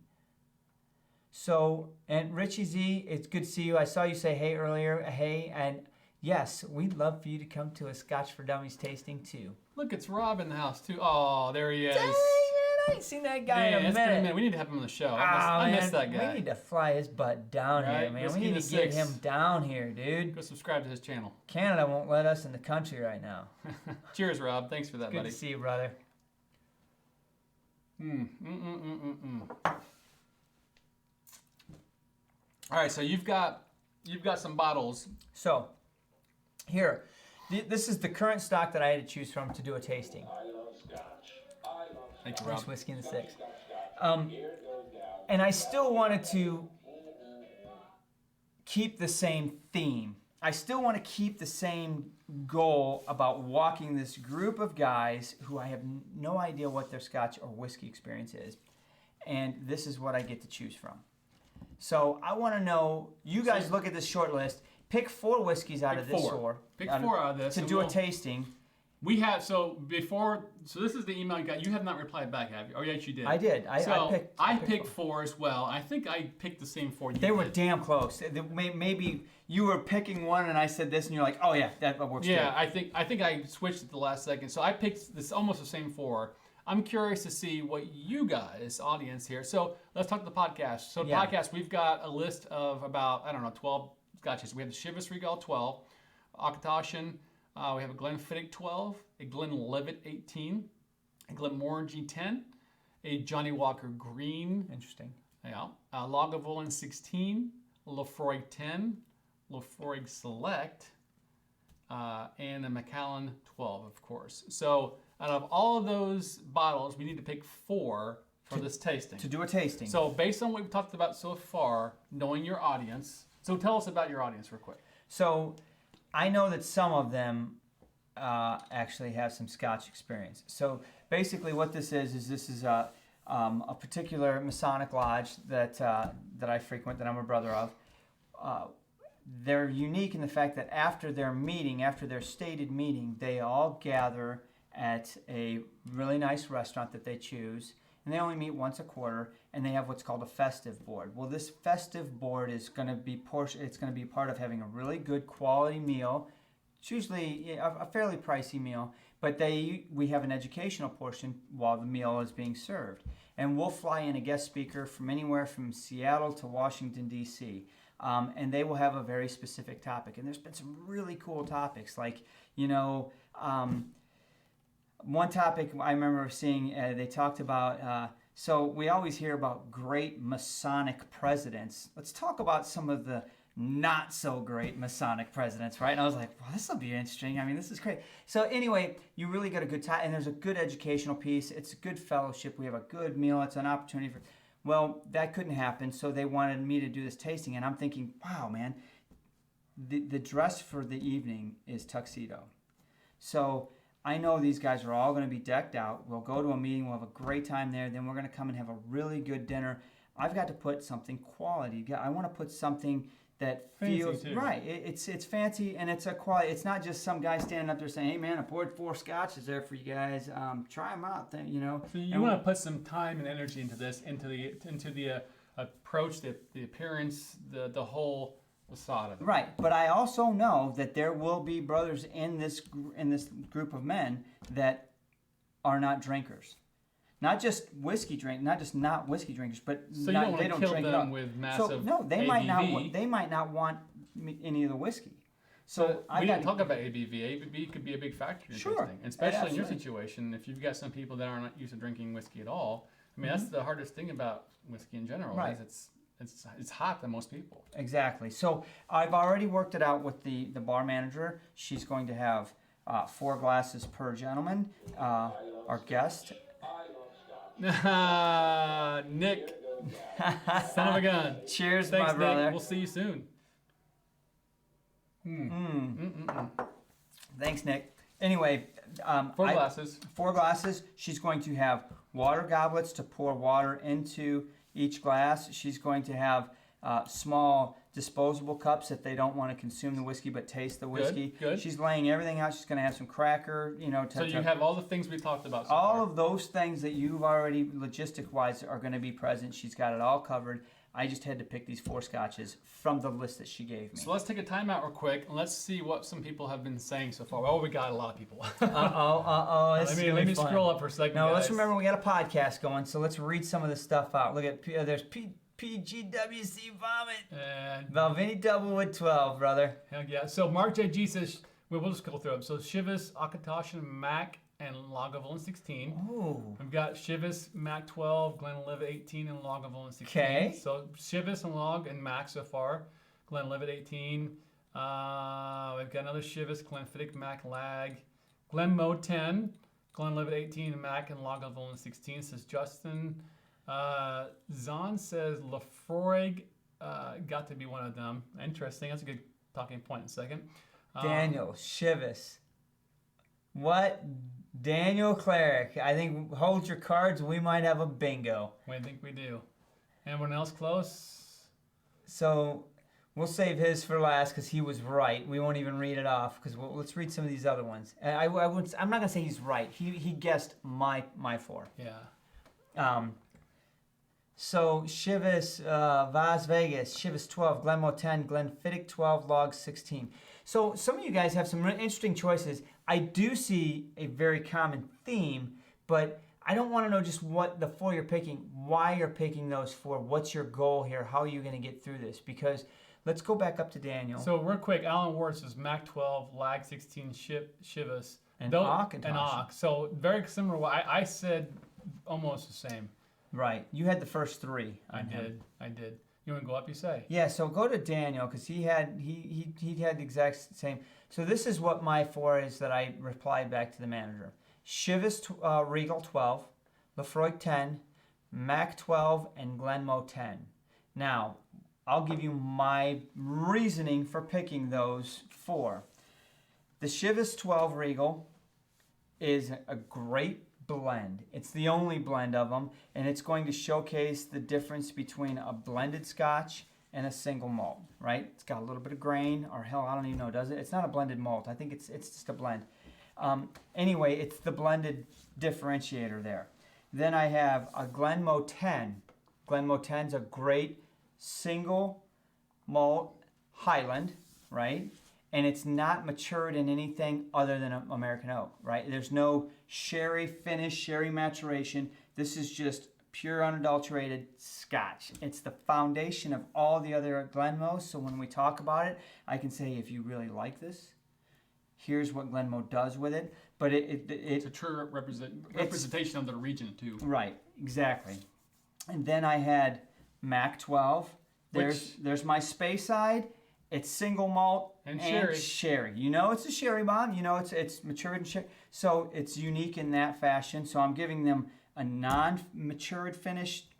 So, and Richie Z, it's good to see you. I saw you say hey earlier, hey, and yes, we'd love for you to come to a Scotch for Dummies tasting too. Look, it's Rob in the house too. Oh, there he is. Dang, man, I ain't seen that guy in a it's been minute. We need to have him on the show. I miss that guy. We need to fly his butt down here, man. We need to get him down here, dude. Go subscribe to his channel. Canada won't let us in the country right now. Cheers, Rob. Thanks for that, Good buddy. to see you, brother. All right, so you've got some bottles. So, here, this is the current stock that I had to choose from to do a tasting. I love Scotch. Thank you, Rob. Nice whiskey in the six. And I still wanted to keep the same theme. I still want to keep the same goal about walking this group of guys who I have no idea what their Scotch or whiskey experience is. And this is what I get to choose from. So I want to know, you guys look at this short list, pick 4 whiskeys out of this store. Pick 4 out of this. To do a tasting. We have, so this is the email you got. You have not replied back, have you? Oh, yes, you did. I did. I picked 4 as well. I think I picked the same 4 you They were did. damn close. Maybe you were picking one and I said this and you're like, oh yeah, that works Yeah, good. I think I switched at the last second. So I picked this almost the same 4. I'm curious to see what you guys, audience here. So let's talk to the podcast. So Yeah. podcast, we've got a list of about, 12 scotches. We have the Chivas Regal 12, Akatoshan, we have a Glenfiddich 12, a Glenlivet 18, a Glenmorangie 10, a Johnny Walker Green, Interesting. yeah, a Lagavulin 16, Lafroig 10, Lafroig Select, and a Macallan 12, of course. So out of all of those bottles, we need to pick 4 for this tasting. To do a tasting. So based on what we've talked about so far, knowing your audience, so tell us about your audience real quick. So I know that some of them actually have some Scotch experience. So basically what this is this is a particular Masonic lodge that I frequent, that I'm a brother of. They're unique in the fact that after their stated meeting, they all gather at a really nice restaurant that they choose, and they only meet once a quarter, and they have what's called a festive board. Well, this festive board is going to be part of having a really good quality meal. It's usually a fairly pricey meal, but we have an educational portion while the meal is being served. And we'll fly in a guest speaker from anywhere from Seattle to Washington, D.C., and they will have a very specific topic. And there's been some really cool topics, like, one topic I remember seeing, they talked about, so we always hear about great Masonic presidents. Let's talk about some of the not so great Masonic presidents, right? And I was like, well, this will be interesting. I mean, this is great. So anyway, you really get a good time, and there's a good educational piece. It's a good fellowship. We have a good meal. It's an opportunity for, well, that couldn't happen, so they wanted me to do this tasting, and I'm thinking, wow, man, the dress for the evening is tuxedo. So I know these guys are all going to be decked out. We'll go to a meeting. We'll have a great time there. Then we're going to come and have a really good dinner. I've got to put something quality. I want to put something that feels fancy too. Right. It's fancy, and it's a quality. It's not just some guy standing up there saying, "Hey man, I poured 4 scotches there for you guys. Try them out." So you want to put some time and energy into this, into the approach, the appearance, the whole facade of it. Right, but I also know that there will be brothers in this group of men that are not drinkers, not just not whiskey drinkers, but So you don't want to kill drink them at all. with massive So no, they ABV. might not want any of the whiskey. So we didn't talk about ABV. ABV could be a big factor in Sure. tasting, especially in your Absolutely. situation. If you've got some people that aren't used to drinking whiskey at all, I mean that's the hardest thing about whiskey in general. Right. Is it's hot than most people. Exactly. So I've already worked it out with the bar manager. She's going to have 4 glasses per gentleman, our guest. I love Scotch. Nick, son of a gun. Cheers, Thanks, my brother. Nick. We'll see you soon. Thanks, Nick. Anyway, 4 glasses. 4 glasses. She's going to have water goblets to pour water into each glass. She's going to have small disposable cups if they don't want to consume the whiskey but taste the whiskey. Good. She's laying everything out. She's going to have some cracker, So you have all the things we talked about so all far. of those things that you've already logistic-wise are going to be present. She's got it all covered. I just had to pick these 4 scotches from the list that she gave me. So let's take a time out real quick and let's see what some people have been saying so far. Well, we got a lot of people. Let me scroll up for a second. No, let's guys. remember we got a podcast going, so let's read some of this stuff out. Look at there's PGWC Vomit. And Valvini Doublewood 12, brother. heck yeah. So Mark JG says, we'll just go through them. So Chivas, Akatosh, Mac, and Lagavulin 16. Ooh. We've got Chivas, Mac 12, Glenlivet 18, and Lagavulin 16. Okay. So Chivas and Log and Mac so far. Glenlivet 18. We've got another Chivas, Glenfiddich, Mac, Lag. Glenmo 10, Glenlivet 18, and Mac and Lagavulin 16, says Justin. Zahn says Lafroig got to be one of them. Interesting. That's a good talking point in a second. Daniel Chivas. What? Daniel Cleric. I think hold your cards. We might have a bingo. I think we do. Anyone else close? So we'll save his for last because he was right. We won't even read it off because let's read some of these other ones. I'm not gonna say he's right. He guessed my 4. Yeah. So Chivas, Las Vegas, Chivas 12, Glenmo 10, Glenfiddich 12, Log 16. So some of you guys have some really interesting choices. I do see a very common theme, but I don't want to know just what the 4 you're picking, why you're picking those 4, what's your goal here, how are you going to get through this? Because let's go back up to Daniel. So real quick, Alan Ward says Mac 12, Lag 16, Chivas. And Though- Akatosh. And Ak. So very similar. I said almost the same. Right. You had the first 3. I did. You want to go up, you say? Yeah, so go to Daniel because he had the exact same. So this is what my 4 is that I replied back to the manager. Chivas Regal 12, Lafroig 10, Mac 12, and Glenmo 10. Now, I'll give you my reasoning for picking those 4. The Chivas 12 Regal is a great blend. It's the only blend of them, and it's going to showcase the difference between a blended Scotch and a single malt, right? It's got a little bit of grain, or hell, I don't even know, does it? It's not a blended malt. I think it's just a blend. Anyway, it's the blended differentiator there. Then I have a Glenmo 10. Glenmo 10 is a great single malt Highland, right? And it's not matured in anything other than American oak, right? There's no sherry finish, sherry maturation. This is just pure unadulterated Scotch. It's the foundation of all the other Glenmos. So when we talk about it, I can say if you really like this, here's what Glenmo does with it. But It's a true representation of the region too. Right, exactly. And then I had Mac 12. There's my Speyside. It's single malt And sherry. You know it's a sherry bomb. You know it's matured in sherry. So it's unique in that fashion. So I'm giving them a non-matured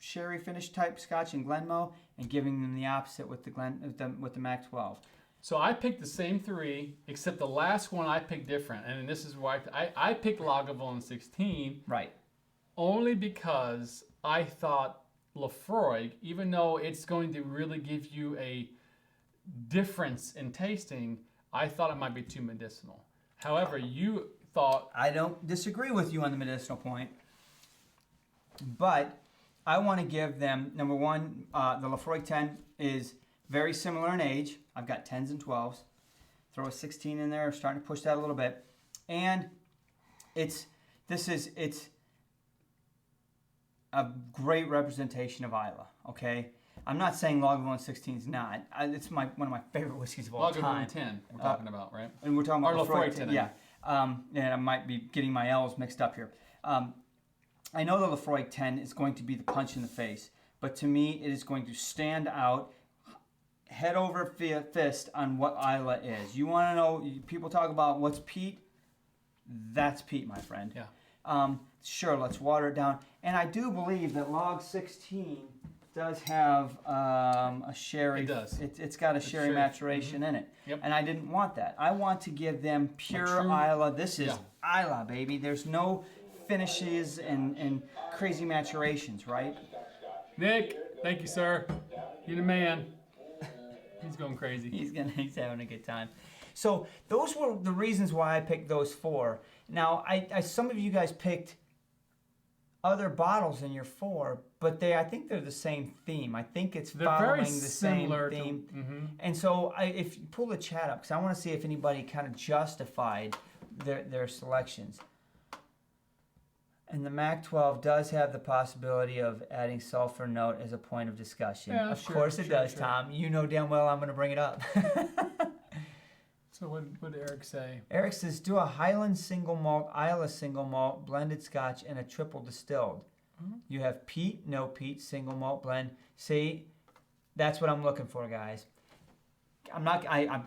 sherry finish type Scotch in Glenmo, and giving them the opposite with the Mac 12. So I picked the same 3, except the last one I picked different. And this is why I picked Lagavulin 16. Right. Only because I thought Lafroig, even though it's going to really give you a difference in tasting, I thought it might be too medicinal. However, you thought... I don't disagree with you on the medicinal point, but I want to give them, number one, the Lafroig 10 is very similar in age. I've got 10s and 12s. Throw a 16 in there, starting to push that a little bit. And it's a great representation of Isla, okay? I'm not saying Lagavulin 16 is not. It's one of my favorite whiskeys of all time. Lagavulin 10 we're talking about, right? And we're talking about Or Lefroy Lefroy 10, Yeah. And I might be getting my L's mixed up here. I know the Lefroy 10 is going to be the punch in the face, but to me, it is going to stand out head over fist on what Isla is. You want to know, people talk about what's peat? That's peat, my friend. Yeah. Sure, let's water it down. And I do believe that Log 16 does have a sherry. It does. It's got a sherry maturation in it. Yep. And I didn't want that. I want to give them pure true- Isla. This is Yeah. Isla, baby. There's no finishes and crazy maturations, right? Nick, thank you, sir. You're the man. He's going crazy. He's having a good time. So those were the reasons why I picked those 4. Now, I some of you guys picked other bottles in your 4, but I think they're the same theme. I think it's They're following very the similar same theme. to. And so if you pull the chat up, because I want to see if anybody kind of justified their selections. And the Mac 12 does have the possibility of adding sulfur note as a point of discussion. Yeah, of sure, course it sure, does, sure. Tom. You know damn well I'm going to bring it up. So what did Eric say? Eric says, do a Highland single malt, Isla single malt, blended Scotch, and a triple distilled. Mm-hmm. You have peat, no peat, single malt blend. See, that's what I'm looking for, guys. I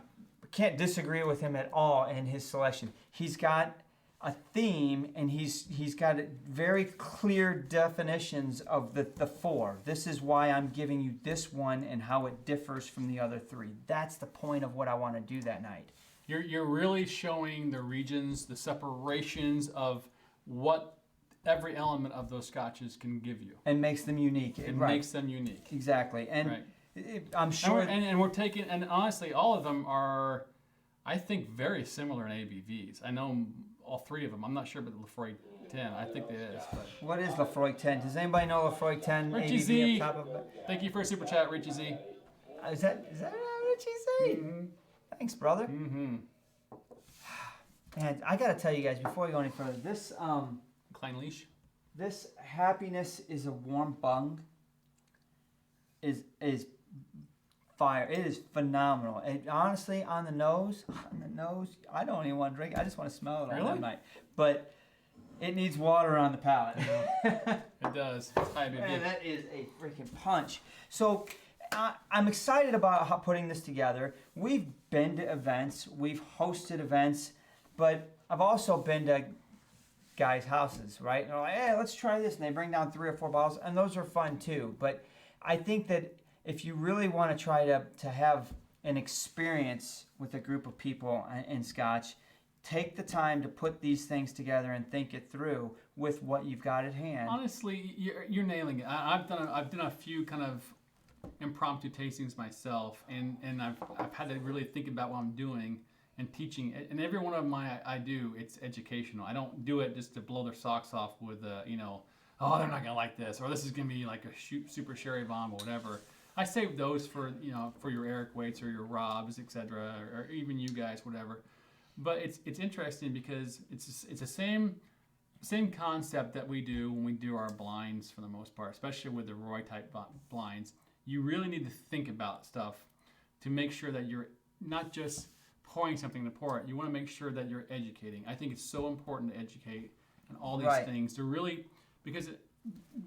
can't disagree with him at all in his selection. He's got a theme, and he's got very clear definitions of the 4. This is why I'm giving you this one and how it differs from the other 3. That's the point of what I want to do that night. You're really showing the regions, the separations of what every element of those scotches can give you. And makes them unique. It Right. makes them unique. Exactly. And Right. I'm sure. And we're taking, and honestly, all of them are, I think, very similar in ABVs. I know all 3 of them. I'm not sure about the Lefroy 10. I think it is. But What is Lefroy 10? Does anybody know Lefroy 10 Richie ABV Z. off top of it? Thank you for a super chat, Richie Z. Is that Richie Z? Thanks, brother. Mm-hmm. And I gotta tell you guys before we go any further, Klein Leash. this happiness is a warm bung is fire. It is phenomenal. And honestly, on the nose, I don't even want to drink. I just want to smell it all Really? night. But it needs water on the palate. It does. It's high ABV. Man, that is a freaking punch. So I'm excited about putting this together. We've been to events, we've hosted events, but I've also been to guys' houses, right? And they're like, hey, let's try this. And they bring down 3 or 4 bottles, and those are fun too. But I think that if you really want to try to have an experience with a group of people in Scotch, take the time to put these things together and think it through with what you've got at hand. Honestly, you're nailing it. I've done a few kind of impromptu tastings myself, and I've had to really think about what I'm doing and teaching. And every one of them I do, it's educational. I don't do it just to blow their socks off with oh, they're not gonna like this, or this is gonna be like a super sherry bomb or whatever. I save those for for your Eric Waits or your Robs, etc., or even you guys, whatever. But it's interesting because it's the same concept that we do when we do our blinds for the most part, especially with the Roy type blinds. You really need to think about stuff to make sure that you're not just pouring something to pour it. You want to make sure that you're educating. I think it's so important to educate on all these things to really, because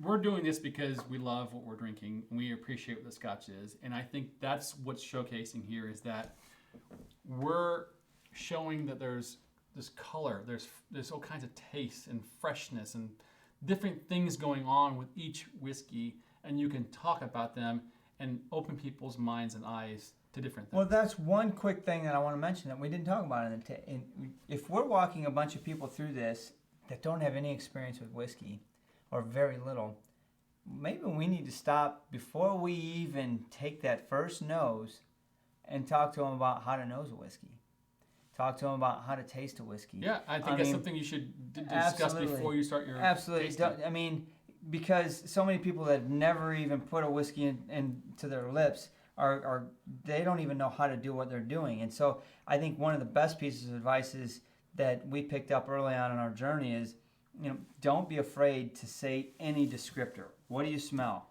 we're doing this because we love what we're drinking and we appreciate what the Scotch is. And I think that's what's showcasing here is that we're showing that there's this color, there's all kinds of taste and freshness and different things going on with each whiskey, and you can talk about them and open people's minds and eyes to different things. Well, that's one quick thing that I want to mention that we didn't talk about. If we're walking a bunch of people through this that don't have any experience with whiskey or very little, maybe we need to stop before we even take that first nose and talk to them about how to nose a whiskey. Talk to them about how to taste a whiskey. Yeah, I think that's something you should discuss before you start your tasting. I mean, because so many people that have never even put a whiskey into their lips are they don't even know how to do what they're doing. And so I think one of the best pieces of advice is that we picked up early on in our journey is, don't be afraid to say any descriptor. What do you smell?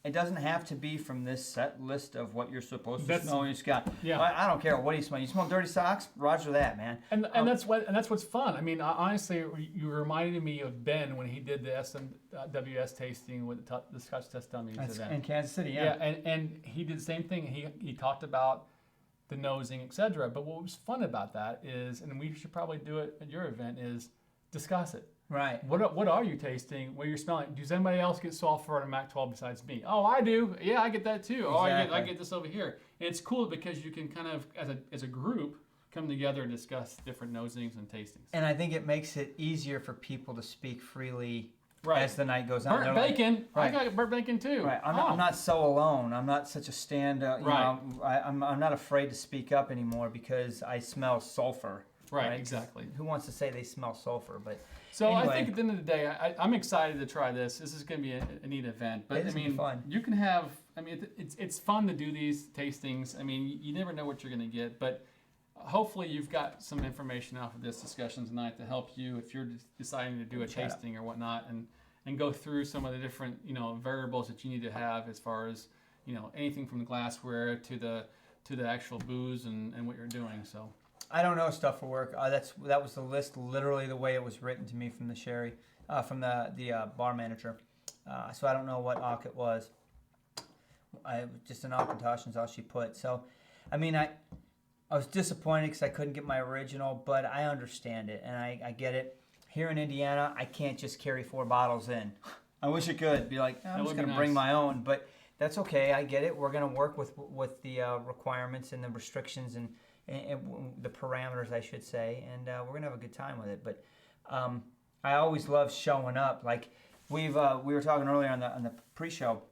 It doesn't have to be from this set list of what you're supposed to That's- smell when you Scotch. Yeah. I don't care what you smell. You smell dirty socks? Roger that, man. And that's what's fun. I mean, honestly, you reminded me of Ben when he did the SMWS tasting with the Scotch Test Dummies That's event. in Kansas City, Yeah, and he did the same thing. He talked about the nosing, etc. But what was fun about that is, and we should probably do it at your event, is discuss it. Right. What are you tasting? What you're smelling? Does anybody else get sulfur on a Mac 12 besides me? Oh, I do. Yeah, I get that too. Oh, I Exactly. get this over here. And it's cool because you can kind of, as a group, come together and discuss different nosings and tastings. And I think it makes it easier for people to speak freely Right. as the night goes on. Burnt They're like, bacon. right. I got burnt bacon too. right. I'm Oh. not so alone. I'm not such a stand. You Right. know, I'm not afraid to speak up anymore because I smell sulfur. Right, exactly. Who wants to say they smell sulfur? But So I anyway. think at the end of the day, I'm excited to try this. This is going to be a neat event. But It is I gonna be mean, fun. you can have. I mean, it's fun to do these tastings. I mean, you never know what you're going to get, but hopefully you've got some information out of this discussion tonight to help you if you're deciding to do a Chat up. tasting or whatnot, and go through some of the different variables that you need to have as far as anything from the glassware to the actual booze and what you're doing. So. I don't know stuff for work. That was the list, literally the way it was written to me from the sherry, from the bar manager. So I don't know what Ock it was. Just an Auchentoshan is all she put. So, I mean, I was disappointed because I couldn't get my original, but I understand it and I get it. Here in Indiana, I can't just carry 4 bottles in. I wish I could be like, I'm That just would going be to bring nice. my own, but that's okay. I get it. We're going to work with the requirements and the restrictions and the parameters, I should say, and we're gonna have a good time with it. But I always love showing up. Like we were talking earlier on the pre-show.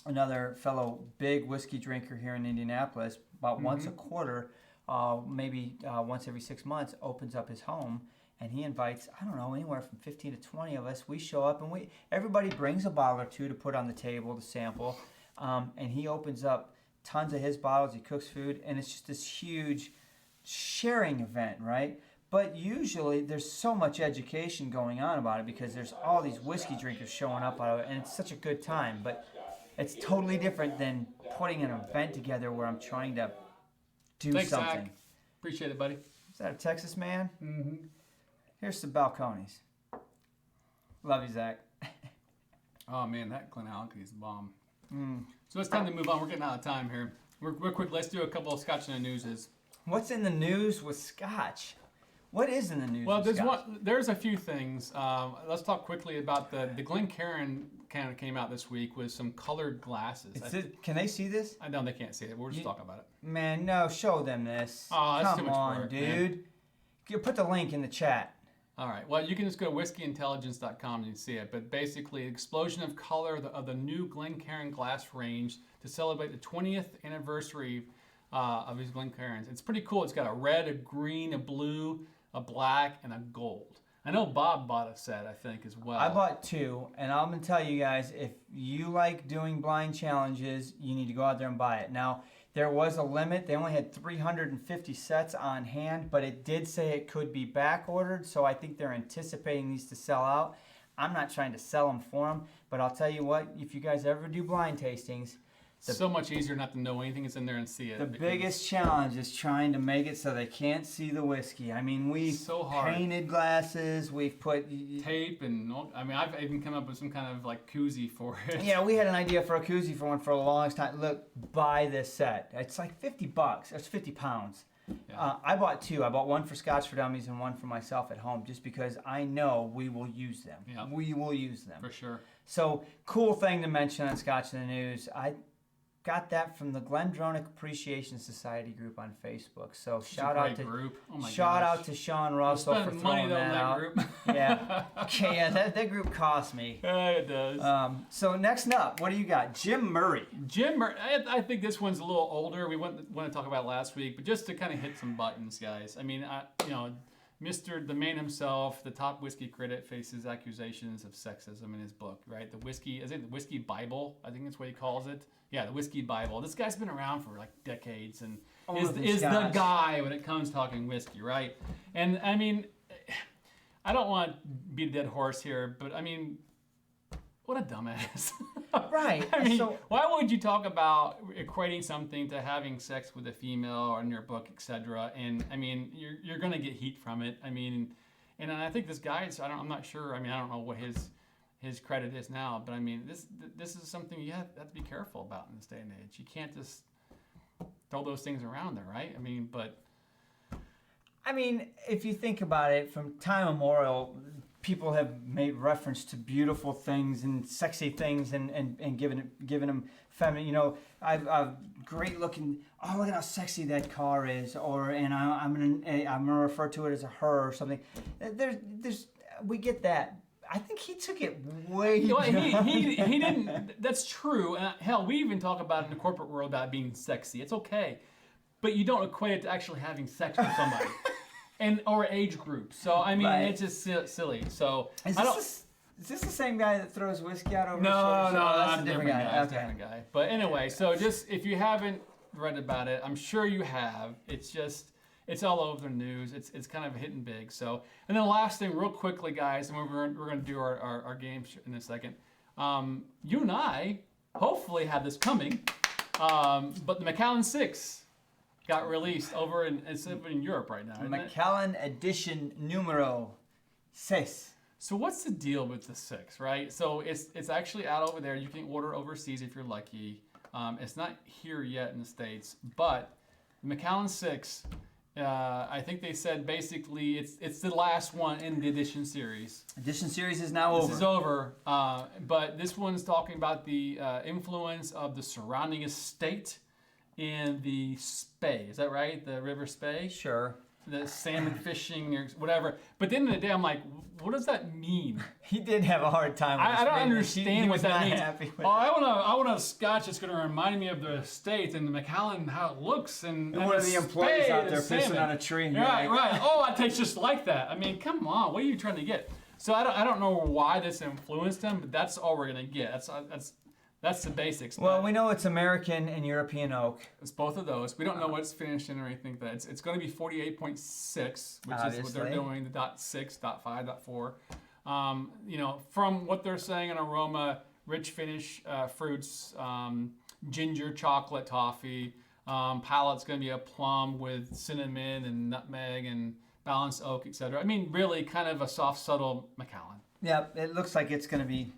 Another fellow big whiskey drinker here in Indianapolis, about once a quarter, maybe once every 6 months, opens up his home and he invites, I don't know, anywhere from 15 to 20 of us. We show up and everybody brings a bottle or two to put on the table to sample, and he opens up tons of his bottles. He cooks food, and it's just this huge sharing event, right? But usually there's so much education going on about it because there's all these whiskey drinkers showing up out of it, and it's such a good time. But it's totally different than putting an event together where I'm trying to do Thanks, something. Zach. Appreciate it, buddy. Is that a Texas man? Mm-hmm. Here's some balconies. Love you, Zach. Oh man, that Glen Alky is a bomb. Mm. So it's time to move on. We're getting out of time here. Real quick, let's do a couple of Scotch in the newses. What's in the news with Scotch? What is in the news Well, with there's Scotch? there's a few things. Let's talk quickly about the Glencairn kind of came out this week with some colored glasses. Can they see this? I know they can't see it. We're just You- talking about it. Man, no, show them this. Oh, that's Come too much on, work, dude. man. You put the link in the chat. All right. Well, you can just go to whiskeyintelligence.com and you see it. But basically, explosion of color of the new Glencairn glass range to celebrate the 20th anniversary of these Glencairns. It's pretty cool. It's got a red, a green, a blue, a black, and a gold. I know Bob bought a set, I think, as well. I bought 2, and I'm gonna tell you guys, if you like doing blind challenges, you need to go out there and buy it. Now, there was a limit. They only had 350 sets on hand, but it did say it could be back ordered, so I think they're anticipating these to sell out. I'm not trying to sell them for them, but I'll tell you what, if you guys ever do blind tastings, so much easier not to know anything that's in there and see it. the because biggest challenge is trying to make it so they can't see the whiskey. I mean, we've So hard. painted glasses, we've put... tape and I mean, I've even come up with some kind of like koozie for it. Yeah, we had an idea for a koozie for one for a long time. Look, buy this set. It's like $50. That's 50 pounds. Yeah. I bought 2. I bought one for Scotch for Dummies and one for myself at home just because I know we will use them. Yeah. We will use them. For sure. So, cool thing to mention on Scotch in the News. I got that from the Glendronach Appreciation Society group on Facebook. So, It's a shout out great to group. Oh my shout gosh. out to Sean Russell for Spending money throwing on that that out. group. Yeah. Okay, yeah, that group cost me. Yeah, it does. So next up, what do you got? Jim Murray. Jim, I think this one's a little older. We want to talk about it last week, but just to kind of hit some buttons, guys. I mean, the man himself, the top whiskey critic, faces accusations of sexism in his book, right? The Whiskey Bible? I think that's what he calls it. Yeah, the Whiskey Bible. This guy's been around for like decades and Older than is the Scotch. guy when it comes to talking whiskey, right? And I mean, I don't want to beat a dead horse here, but I mean, What a dumbass. Right. I mean, So- why would you talk about equating something to having sex with a female or in your book, etc.? And I mean, you're going to get heat from it. I mean, and I think this guy is, I'm not sure. I mean, I don't know what his credit is now, but I mean, this is something you have to be careful about in this day and age. You can't just throw those things around there, right? I mean, if you think about it, from time immemorial, people have made reference to beautiful things and sexy things and given them feminine. You know, I've great looking. Oh, look at how sexy that car is, I'm gonna refer to it as a her or something. We get that. I think he took it way. You know, he didn't. That's true. Hell, we even talk about it in the corporate world about being sexy. It's okay, but you don't equate it to actually having sex with somebody, or age group. So I mean, Right. it's just silly. So Is this the same guy that throws whiskey out over his No, shoulder? no, That's that's a different guy. That's a Okay. different guy. But anyway, so just if you haven't read about it, I'm sure you have. It's all over the news. It's kind of hitting big. So, and then the last thing, real quickly, guys, and we're going to do our game in a second. You and I hopefully had this coming, but the Macallan 6 got released over in Europe right now. Isn't it? Macallan edition numero 6. So what's the deal with the 6, right? So it's actually out over there. You can order overseas if you're lucky. It's not here yet in the States, but the Macallan 6, I think they said basically it's the last one in the edition series. Edition series is now over. This is over, but this one's talking about the influence of the surrounding estate in the Spey. Is that right? The River Spey? Sure. The salmon fishing or whatever. But at the end of the day, I'm like, what does that mean? He did have a hard time with I this don't ring. understand He what was that not means. happy with Oh, I want a Scotch that's going to remind me of the estate and the Macallan, how it looks, and one of the employees Spey, out the there pissing salmon. on a tree. And you're Right, like, right. Oh, it tastes just like that. I mean, come on. What are you trying to get? So I don't know why this influenced them, but that's all we're going to get. That's the basics. Well, but we know it's American and European oak. it's both of those. We don't know what's finished in or anything, but it's going to be 48.6, which is what Obviously. they're doing, the .6, .5, .4. You know, from what they're saying in aroma, rich finish fruits, ginger, chocolate, toffee. Palate's going to be a plum with cinnamon and nutmeg and balanced oak, etc. I mean, really kind of a soft, subtle Macallan. Yeah, it looks like it's going to be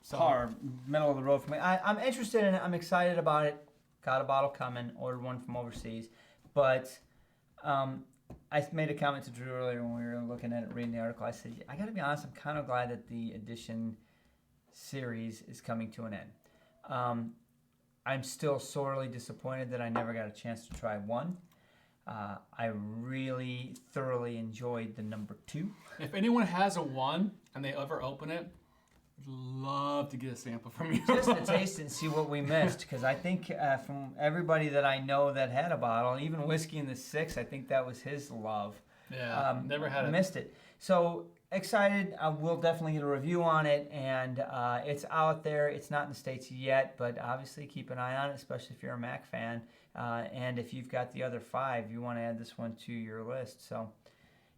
So, par, middle of the road for me. I'm interested in it. I'm excited about it. Got a bottle coming. Ordered one from overseas. But I made a comment to Drew earlier when we were looking at it, reading the article. I said, I got to be honest, I'm kind of glad that the edition series is coming to an end. I'm still sorely disappointed that I never got a chance to try one. I really thoroughly enjoyed the number 2. if anyone has a 1 and they ever open it, I'd love to get a sample from you. Just to taste it and see what we missed, because I think from everybody that I know that had a bottle, even Whiskey in the 6, I think that was his love. Yeah, never had it. Missed it. So excited. We'll definitely get a review on it, and it's out there. It's not in the States yet, but obviously keep an eye on it, especially if you're a Mac fan. And if you've got the other 5, you want to add this one to your list. So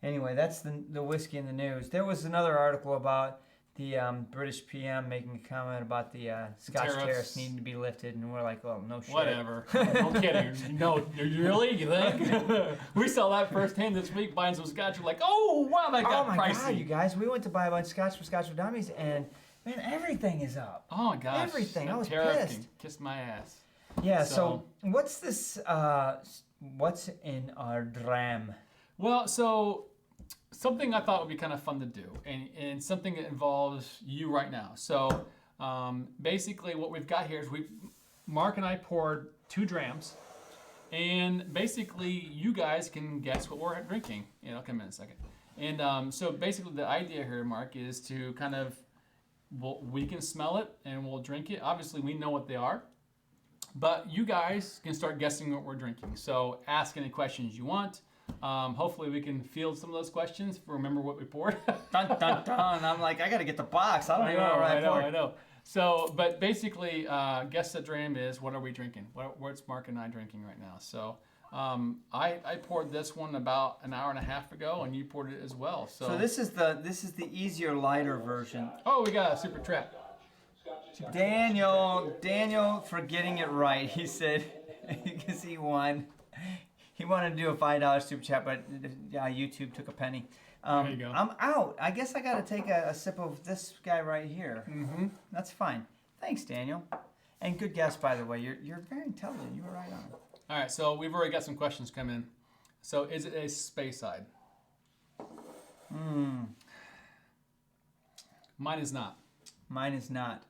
anyway, that's the Whiskey in the News. There was another article about the British PM making a comment about the Scotch tariffs needing to be lifted, and we're like, well, no shit. Whatever. No kidding. No, really? You think? We saw that firsthand this week buying some Scotch. We're like, oh, wow, that got Oh my pricey. God, you guys! We went to buy a bunch of Scotch for Scotch for Dummies, and man, everything is up. Oh my gosh. Everything. That I was tariff pissed. can kiss my ass. Yeah. So- So what's this? What's in our dram? Well, so something I thought would be kind of fun to do, and something that involves you right now. So basically what we've got here is Mark and I poured 2 drams, and basically you guys can guess what we're drinking. I'll come in a second. And so basically the idea here, Mark, is to kind of, we can smell it and we'll drink it. Obviously we know what they are, but you guys can start guessing what we're drinking. So ask any questions you want. Hopefully we can field some of those questions. Remember what we poured. Dun dun dun! I'm like, I gotta get the box. I don't even know what I poured. I know. So, but basically, guess the dram is, what are we drinking? What's Mark and I drinking right now? So, I poured this one about an hour and a half ago, and you poured it as well. So this is the easier, lighter version. Oh, we got a super trap. Daniel, for getting it right, he said, because he won. He wanted to do a $5 super chat, but YouTube took a penny. There you go. I'm out. I guess I got to take a sip of this guy right here. Mm-hmm. That's fine. Thanks, Daniel. And good guess, by the way. You're very intelligent. You were right on. All right, so we've already got some questions come in. So is it a Speyside? Mine is not. Mine is not.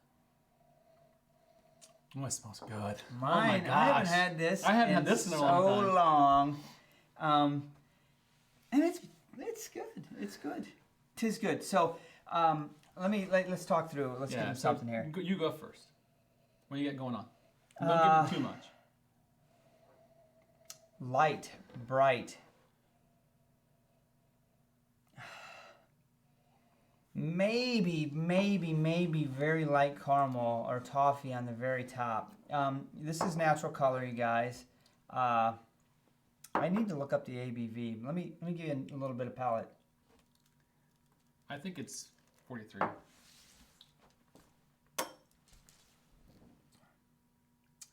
Oh, it smells good. Mine, oh my gosh. I haven't had this. I haven't had this in a long time. long. And it's good. It's good. 'Tis good. So let's talk through it. Let's give him something here. You go first. What do you got going on? Don't give him too much. Light, bright. Maybe very light caramel or toffee on the very top. This is natural color, you guys. I need to look up the ABV. Let me give you a little bit of palate. I think it's 43.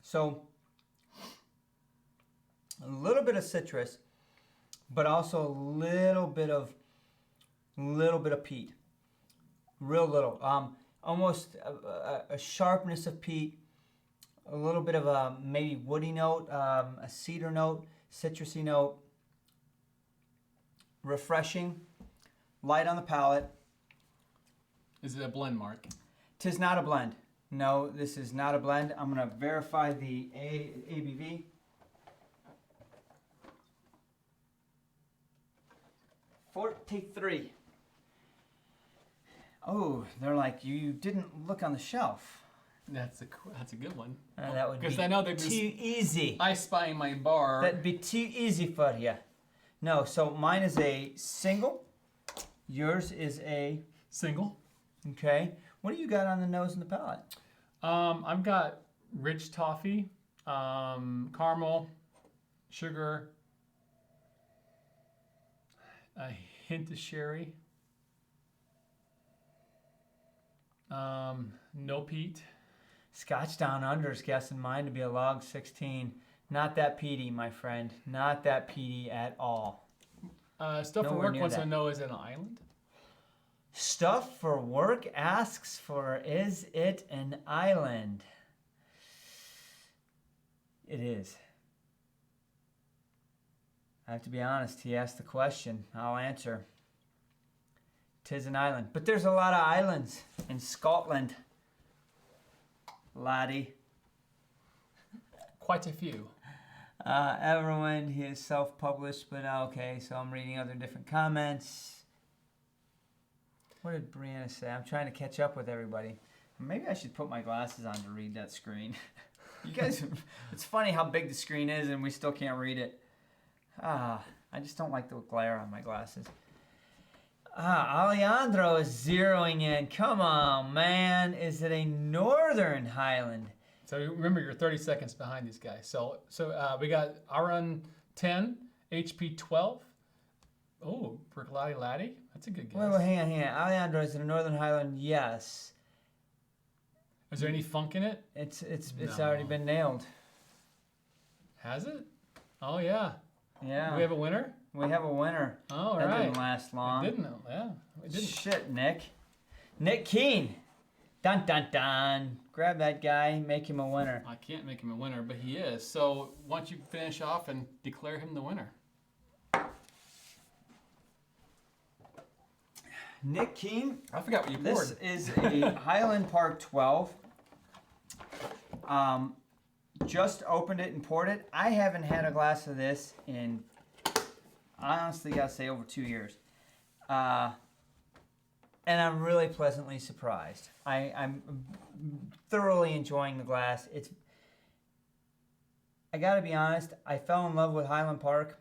So a little bit of citrus, but also a little bit of peat. Real little. Almost a sharpness of peat, a little bit of a maybe woody note, a cedar note, citrusy note. Refreshing, light on the palate. Is it a blend, Mark? 'Tis not a blend. No, this is not a blend. I'm gonna verify the ABV. 43. Oh, they're like, you didn't look on the shelf. That's a good one. That would be because I know they're too easy. I spy my bar. That'd be too easy for you. No, so mine is a single. Yours is a single. Okay. What do you got on the nose and the palate? I've got rich toffee, caramel, sugar, a hint of sherry, no peat. Scotch Down Under is guessing mine to be a log 16. Not that peaty, my friend. Not that peaty at all. Stuff for Nowhere Work near wants that. to know, is it an island? Stuff for Work asks for, is it an island? It is. I have to be honest. He asked the question. I'll answer. 'Tis an island. But there's a lot of islands in Scotland, laddie. Quite a few. Everyone, he is self-published, but okay, so I'm reading other different comments. What did Brianna say? I'm trying to catch up with everybody. Maybe I should put my glasses on to read that screen. You guys, it's funny how big the screen is and we still can't read it. I just don't like the glare on my glasses. Alejandro is zeroing in. Come on, man. Is it a Northern Highland? So remember, you're 30 seconds behind these guys. So we got Aran 10, HP 12. Oh, Percolati Laddie. That's a good guess. Wait, hang on. Alejandro, is it a Northern Highland? Yes. Is there any funk in it? It's No. already been nailed. Has it? Oh, yeah. Yeah. Do we have a winner? We have a winner. Oh, That right. didn't last long. It didn't. Yeah, it didn't. Shit, Nick. Nick Keene. Dun, dun, dun. Grab that guy, make him a winner. I can't make him a winner, but he is. So why don't you finish off and declare him the winner? Nick Keene. I forgot what you poured. This is a Highland Park 12. Just opened it and poured it. I haven't had a glass of this in, I honestly gotta say, over 2 years. And I'm really pleasantly surprised. I'm thoroughly enjoying the glass. I gotta be honest, I fell in love with Highland Park,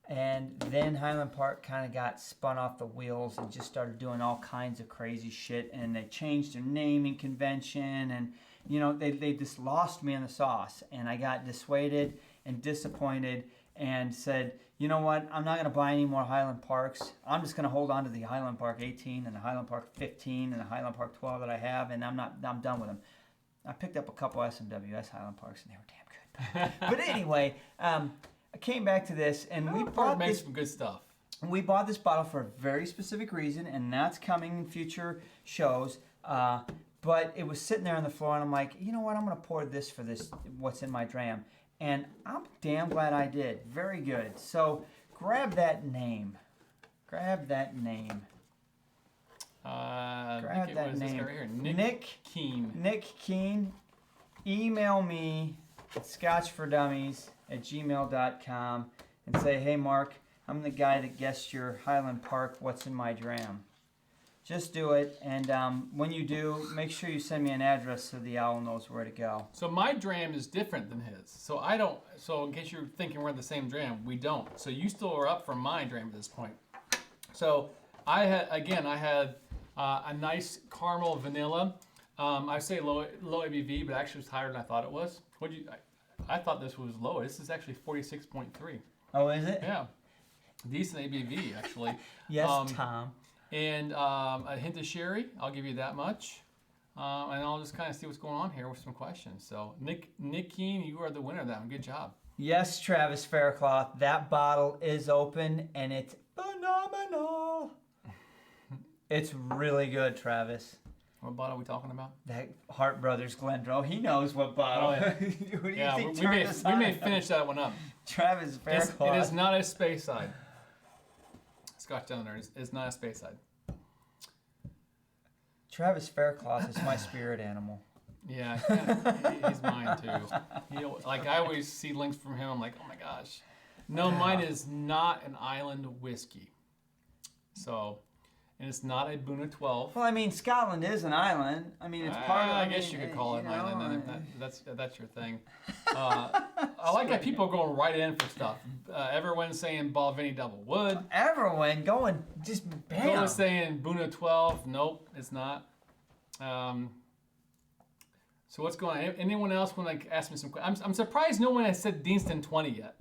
and then Highland Park kind of got spun off the wheels and just started doing all kinds of crazy shit, and they changed their naming convention, and you know, they just lost me in the sauce, and I got dissuaded, and disappointed and said, you know what, I'm not going to buy any more Highland Parks. I'm just going to hold on to the Highland Park 18 and the Highland Park 15 and the Highland Park 12 that I have, and I'm done with them. I picked up a couple SMWS Highland Parks, and they were damn good. But anyway, I came back to this, and we bought makes this. some good stuff. We bought this bottle for a very specific reason, and that's coming in future shows. But it was sitting there on the floor, and I'm like, you know what? I'm going to pour this for this, what's in my dram. And I'm damn glad I did. Very good. So grab that name. Grab that name. Grab Nick, that name. Right here? Nick Keen. Nick Keen. Email me at scotchfordummies@gmail.com and say, hey, Mark, I'm the guy that guessed your Highland Park what's in my dram. Just do it, and when you do, make sure you send me an address so the owl knows where to go. So my dram is different than his. So I don't. So in case you're thinking we're the same dram, we don't. So you still are up for my dram at this point. So I had a nice caramel vanilla. I say low ABV, but actually it's higher than I thought it was. I thought this was low. This is actually 46.3. Oh, is it? Yeah, decent ABV actually. Yes, Tom. And a hint of sherry, I'll give you that much. And I'll just kind of see what's going on here with some questions. So, Nick Keen, you are the winner of that one. Good job. Yes, Travis Faircloth, that bottle is open, and it's phenomenal. It's really good, Travis. What bottle are we talking about? That Hart Brothers Glendronach, he knows what bottle. Oh, yeah. What do you Yeah, think we may turned us on? finish that one up. Travis Faircloth. It is not a space side. Scotch down there is not a space side. Travis Faircloth is my spirit animal. Yeah, he's mine too. Like I always see links from him. I'm like, oh my gosh. No, mine is not an island whiskey. So, and it's not a Boona 12. Well, I mean, Scotland is an island. I mean, it's part of. I guess you could call it an island. And that's your thing. I like that people are going right in for stuff. Everyone's saying Balvenie Double Wood. Everyone going just bam. Everyone's saying Boona 12. Nope, it's not. So what's going on? Anyone else want to ask me some questions? I'm surprised no one has said Deanston 20 yet.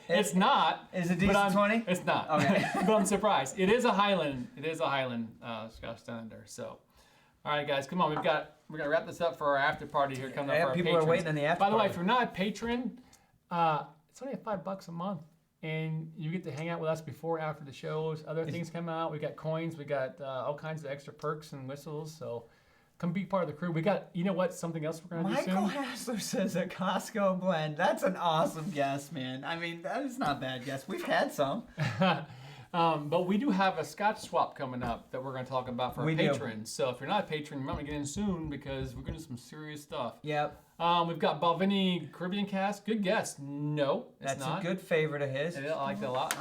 It's not. Is it Deanston 20? It's not. Okay. But I'm surprised. It is a Highland. Scotch Standard. So, all right, guys, come on. We're gonna wrap this up for our after party here coming up for our people patrons. are waiting on the after By the way, party. if you're not a patron, it's only $5 a month, and you get to hang out with us before, after the shows. Other things come out. We got coins. We got all kinds of extra perks and whistles. So. Come be part of the crew. We got, you know what, something else we're going to do soon? Michael Hassler says a Costco blend. That's an awesome guess, man. I mean, that is not a bad guess. We've had some. But we do have a Scotch swap coming up that we're going to talk about for our We do. patrons. So if you're not a patron, you might want to get in soon because we're going to do some serious stuff. Yep. We've got Balvenie Caribbean Cask. Good guess. No, it's That's not. a good favorite of his. I like that a lot.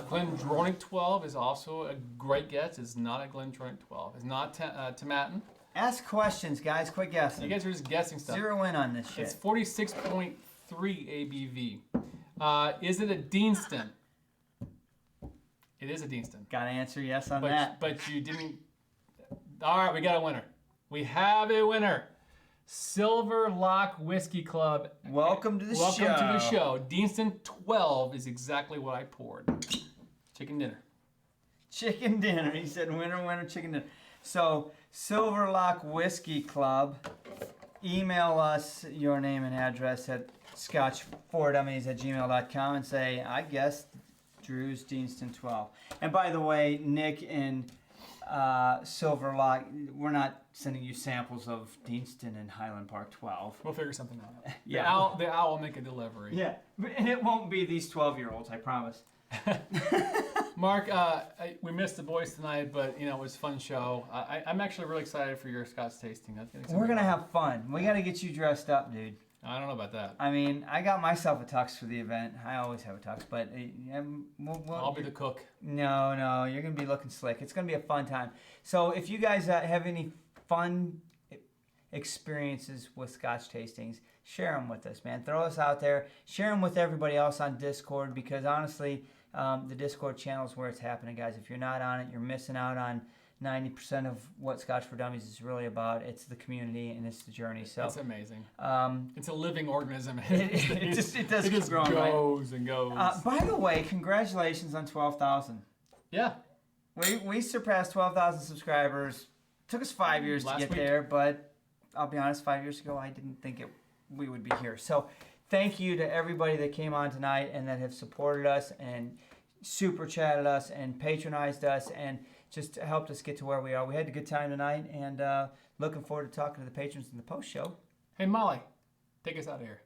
Glendronach 12 is also a great guess. It's not a Glendronach 12. It's not Tomatin. Ask questions, guys. Quit guessing. You guys are just guessing stuff. Zero in on this shit. It's 46.3 ABV. Is it a Deanston? It is a Deanston. Got to answer yes on that. But you didn't. All right, we got a winner. We have a winner. Silver Lock Whiskey Club. Welcome to the show. Welcome to the show. Deanston 12 is exactly what I poured. Chicken dinner. Chicken dinner. He said winner, winner, chicken dinner. So, Silverlock Whiskey Club, email us your name and address at scotchfordummies@gmail.com and say, I guessed Drew's Deanston 12. And by the way, Nick and Silverlock, we're not sending you samples of Deanston and Highland Park 12. We'll figure something out. Yeah. The owl will make a delivery. Yeah, and it won't be these 12-year-olds, I promise. Mark, we missed the boys tonight, but it was a fun show. I'm actually really excited for your Scotch tasting. We're gonna have fun. We gotta get you dressed up, dude. I don't know about that. I mean, I got myself a tux for the event. I always have a tux, but I'll be the cook. No, you're gonna be looking slick. It's gonna be a fun time. So if you guys have any fun experiences with Scotch tastings, share them with us, man. Throw us out there. Share them with everybody else on Discord because honestly, the Discord channel is where it's happening, guys. If you're not on it, you're missing out on 90% of what Scotch for Dummies is really about. It's the community and it's the journey. So It's amazing. um, It's a living organism. it does keep growing, right? goes and goes. By the way, congratulations on 12,000. Yeah. We surpassed 12,000 subscribers. Took us 5 years to Last get week. there, but I'll be honest, 5 years ago I didn't think we would be here. So thank you to everybody that came on tonight and that have supported us and super chatted us and patronized us and just helped us get to where we are. We had a good time tonight and looking forward to talking to the patrons in the post show. Hey, Molly, take us out of here.